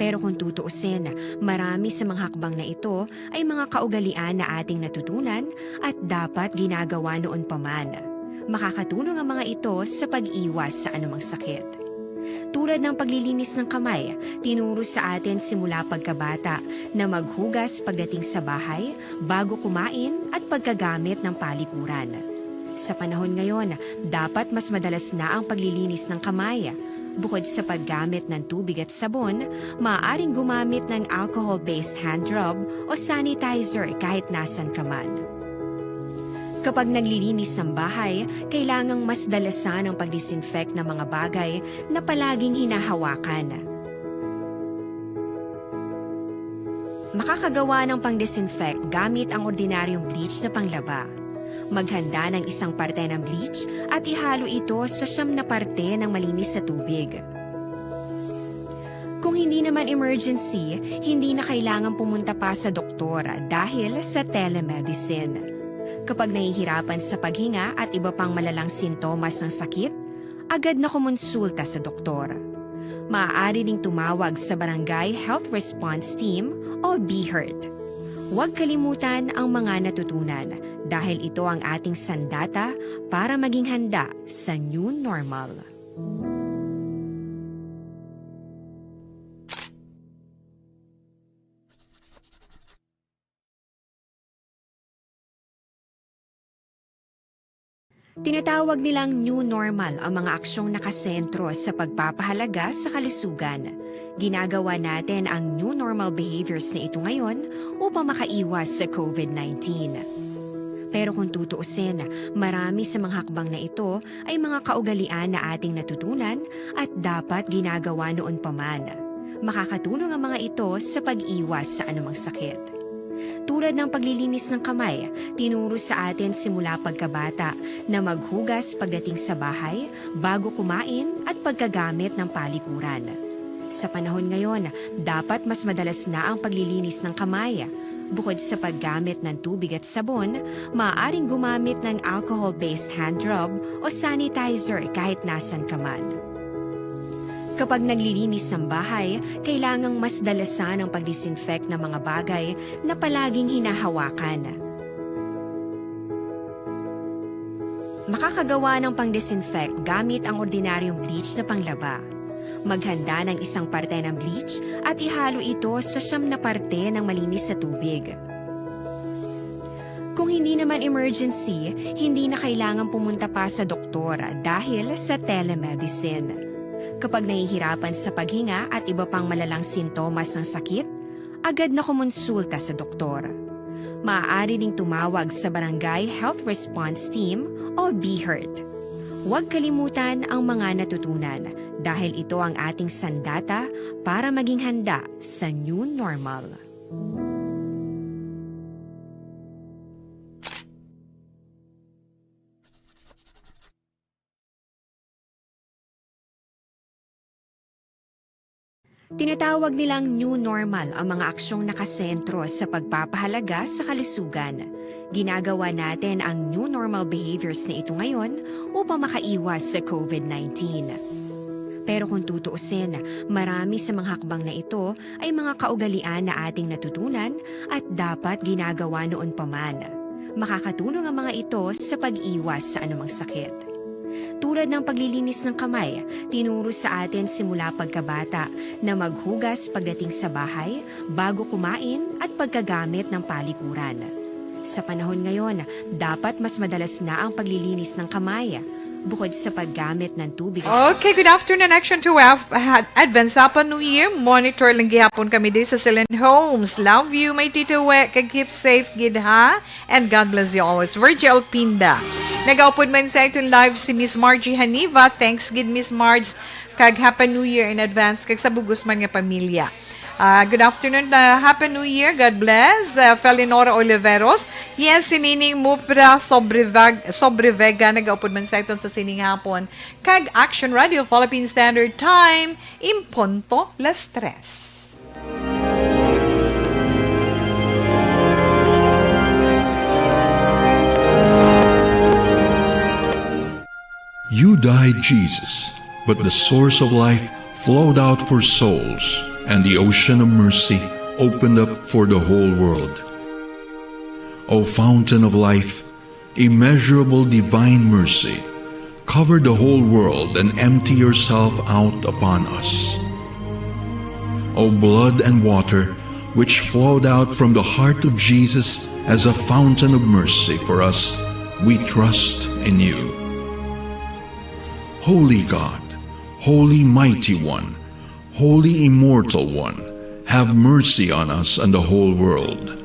Pero kung tutuusin, marami sa mga hakbang na ito ay mga kaugalian na ating natutunan at dapat ginagawa noon pa man. Makakatulong ang mga ito sa pag-iwas sa anumang sakit. Tulad ng paglilinis ng kamay, tinuro sa atin simula pagkabata na maghugas pagdating sa bahay, bago kumain at pagkagamit ng palikuran. Sa panahon ngayon, dapat mas madalas na ang paglilinis ng kamay. Bukod sa paggamit ng tubig at sabon, maaaring gumamit ng alcohol-based hand rub o sanitizer kahit nasan ka man. Kapag naglilinis ng bahay, kailangang mas dalasan ang pag-disinfect ng mga bagay na palaging hinahawakan. Makakagawa ng pang-disinfect gamit ang ordinaryong bleach na panglaba. Maghanda ng isang parte ng bleach at ihalo ito sa 9 na parte ng malinis na tubig. Kung hindi naman emergency, hindi na kailangan pumunta pa sa doktor dahil sa telemedicine. Kapag nahihirapan sa paghinga at iba pang malalang sintomas ng sakit, agad na kumonsulta sa doktor. Maaari ring tumawag sa Barangay Health Response Team o BHERT. Huwag kalimutan ang mga natutunan dahil ito ang ating sandata para maging handa sa new normal. Tinatawag nilang new normal ang mga aksyong nakasentro sa pagpapahalaga sa kalusugan. Ginagawa natin ang new normal behaviors na ito ngayon upang makaiwas sa COVID-19. Pero kung tutuusin, marami sa mga hakbang na ito ay mga kaugalian na ating natutunan at dapat ginagawa noon pa man. Makakatulong ang mga ito sa pag-iwas sa anumang sakit. Tulad ng paglilinis ng kamay, tinuro sa atin simula pagkabata na maghugas pagdating sa bahay, bago kumain at pagkagamit ng palikuran. Sa panahon ngayon, dapat mas madalas na ang paglilinis ng kamay. Bukod sa paggamit ng tubig at sabon, maaaring gumamit ng alcohol-based hand rub o sanitizer kahit nasan ka man. Kapag naglilinis ng bahay, kailangang mas dalasan ang pag-disinfect ng mga bagay na palaging hinahawakan. Makakagawa ng pang-disinfect gamit ang ordinaryong bleach na panglaba. Maghanda ng isang parte ng bleach at ihalo ito sa 9 na parte ng malinis na tubig. Kung hindi naman emergency, hindi na kailangan pumunta pa sa doktor dahil sa telemedicine. Kapag nahihirapan sa paghinga at iba pang malalang sintomas ng sakit, agad na kumonsulta sa doktor. Maaari ring tumawag sa Barangay Health Response Team o BHERT. Huwag kalimutan ang mga natutunan dahil ito ang ating sandata para maging handa sa new normal. Tinatawag nilang new normal ang mga aksyong nakasentro sa pagpapahalaga sa kalusugan. Ginagawa natin ang new normal behaviors na ito ngayon upang makaiwas sa COVID-19. Pero kung tutuusin, marami sa mga hakbang na ito ay mga kaugalian na ating natutunan at dapat ginagawa noon pa man. Makakatulong ang mga ito sa pag-iwas sa anumang sakit. Tulad ng paglilinis ng kamay, tinuro sa atin simula pagkabata na maghugas pagdating sa bahay, bago kumain at pagkagamit ng palikuran. Sa panahon ngayon, dapat mas madalas na ang paglilinis ng kamay, bukod sa paggamit ng tubig. Okay, good afternoon. Action to Advance Happy New Year. Monitor lang gihapon kami din sa Silen Homes. Love you, my Tito We. Keep safe, gid ha? And God bless you always. Virgil Pinda. Nag-upod man sa itong live si Miss Margie Haniva. Thanks, gid Miss Marge. Kag Happy New Year in advance. Kag sa bugos man nga pamilya. Good afternoon, Happy New Year, God bless. Felinora Oliveros. Yes, sinining Mupra Sobrevega, nag-upod man sa ito sa sining hapon. Kag Action Radio, Philippine Standard Time, impunto las 3. You died, Jesus, but the source of life flowed out for souls, and the ocean of mercy opened up for the whole world. O fountain of life, immeasurable divine mercy, cover the whole world and empty yourself out upon us. O blood and water, which flowed out from the heart of Jesus as a fountain of mercy for us, we trust in you. Holy God, Holy Mighty One, Holy Immortal One, have mercy on us and the whole world.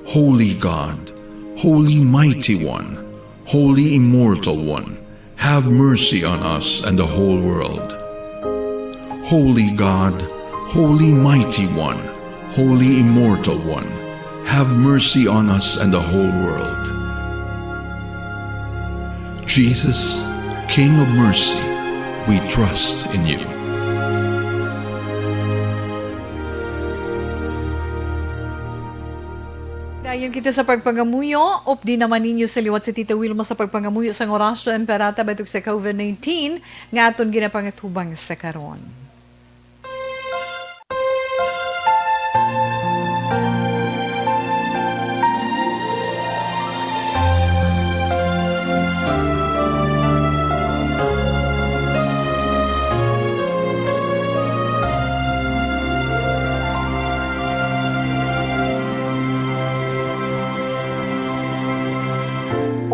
Holy God, Holy Mighty One, Holy Immortal One, have mercy on us and the whole world. Holy God, Holy Mighty One, Holy Immortal One, have mercy on us and the whole world. Jesus, King of mercy, we trust in you. Dayon kita sa pagpangamuyo, di naman ninyo sa liwat si Tita Wilma sa pagpangamuyo sa orasyo Emperata batok sa COVID-19 nga aton ginapangatubang sa karon.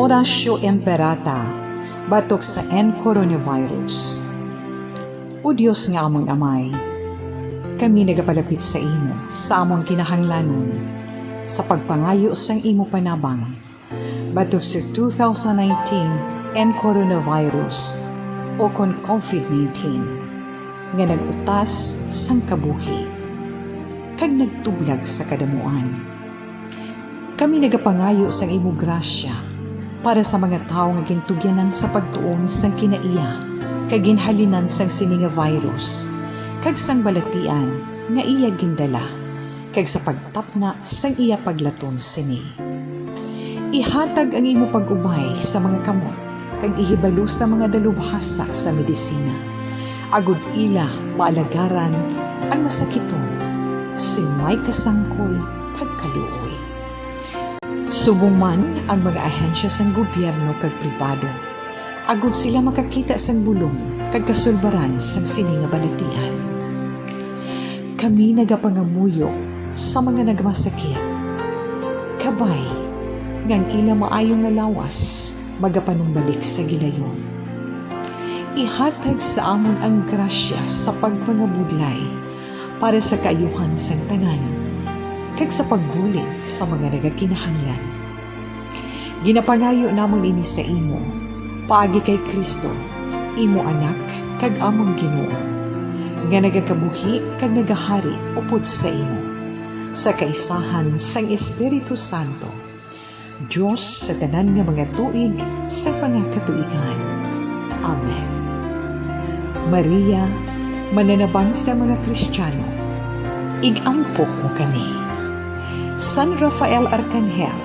Orasyo Emperata, batok sa coronavirus. O Diyos nga among amay, kami nagapalapit sa imo, sa among kinahanglanon, sa pagpangayo sang imo panabang, batok sa 2019 coronavirus o kon COVID-19, nga nagutas sang kabuhi, kag nagtublag sa kadamuan. Kami nagapangayo sang imo grasya, para sa mga tao nga gintugyanan sa pagtuon sang kinaiya kag ginhalinan sang sini nga virus kag sang balatian nga iya gindala kag sa pagtapna sang iya paglaton sini. Ihatag ang imo pag-ubay sa mga kamot kag ihibalo sa mga dalubhasa sa medisina. Agud ila maalagaran ang masakiton si may kasangkol kag kaluoy. Subong man ang mga ahensya sang gobyerno kag pribado, agud sila makakita sang bulong kag kasulbaran sang sini nga balatian. Kami nagapangamuyo sa mga nagmasakit, kabay ngang ila maayong nga lawas magapanumbalik sa gilayon. Ihatag sa amon ang grasya sa pagpangabudlay para sa kaayuhan sang tanan kag sa pagbulig sa mga nagakinahanglan. Ginapangayo namon ini sa imo, paagi kay Kristo, imo anak kag among Ginoo, nga nagakabuhi kag nagahari upod sa imo, sa kaisahan sang Espiritu Santo, Diyos sa tanan nga mga tuig sa pangakatuigan. Amen. Maria, mananabang sa mga Kristiyano, igampo mo kami. San Rafael Arcangel,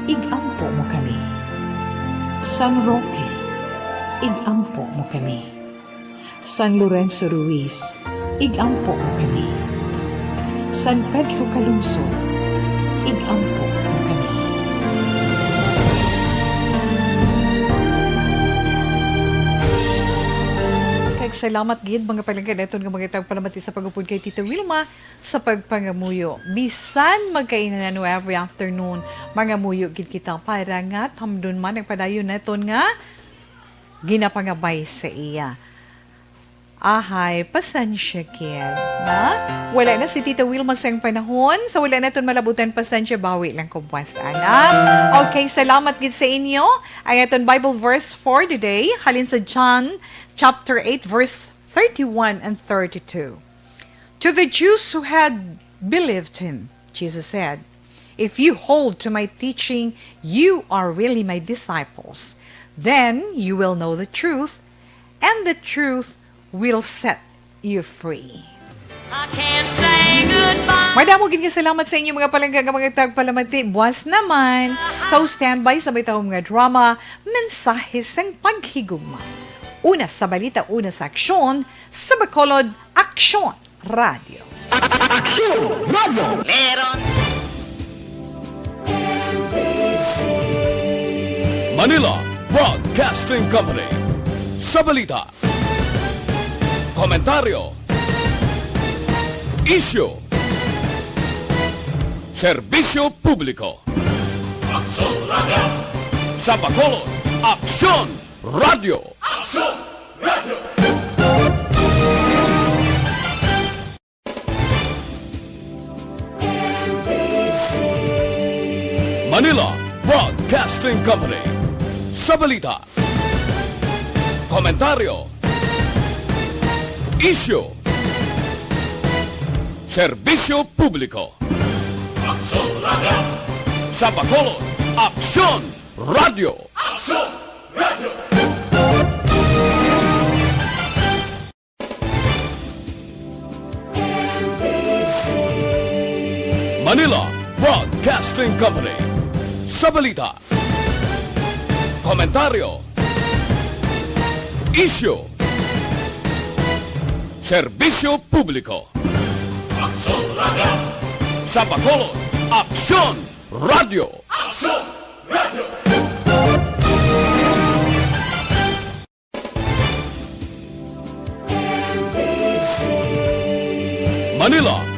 igampo mo kami. San Roque, igampo mo kami. San Lorenzo Ruiz, igampo mo kami. San Pedro Calungsod, igampo mo kami. Salamat gid mga palanggan eton nga mga tagpalamati sa pagupod kay Tita Wilma sa pagpangamuyo. Bisan magkainan every afternoon, mga muyo gid kita para nga tamdon man nagpadayon neton nga ginapangabay sa iya. Ahay, pasensya kid, na? Wala na si Tita Wilma sa panahon, so wala na itong malabutan pasensya, bawi lang kumpas, anak. Okay, salamat gid sa inyo. Ang itong Bible verse for today, halin sa John chapter 8, verse 31 and 32. To the Jews who had believed him, Jesus said, "If you hold to my teaching, you are really my disciples. Then you will know the truth, and the truth will set you free." I can't say goodbye. Madamo gid nga salamat sa inyo mga palangga nga mga tagpalamati. Buwas naman. So standby sa bitawong mga drama, mensahe sang paghigugma. Una sa balita, una sa aksyon, sa Bacolod Aksyon Radio. Aksyon Radio! Meron. Manila Broadcasting Company. Sa balita, komentaryo, isyu, serbisyo publiko. Aksyon Radio! Sa Bacolod, Aksyon Radio! Aksyon Radio! Manila Broadcasting Company. Sa balita, komentaryo, isyu, serbisyo publiko. Aksyon Radio! Sa Bacolod, Aksyon Radio! Aksyon Radio! Manila Broadcasting Company. Sa balita, komentaryo, isyu, serbisyo publiko. Aksyon Radio! Sa Bacolod, Aksyon Radio! Aksyon Radio! Manila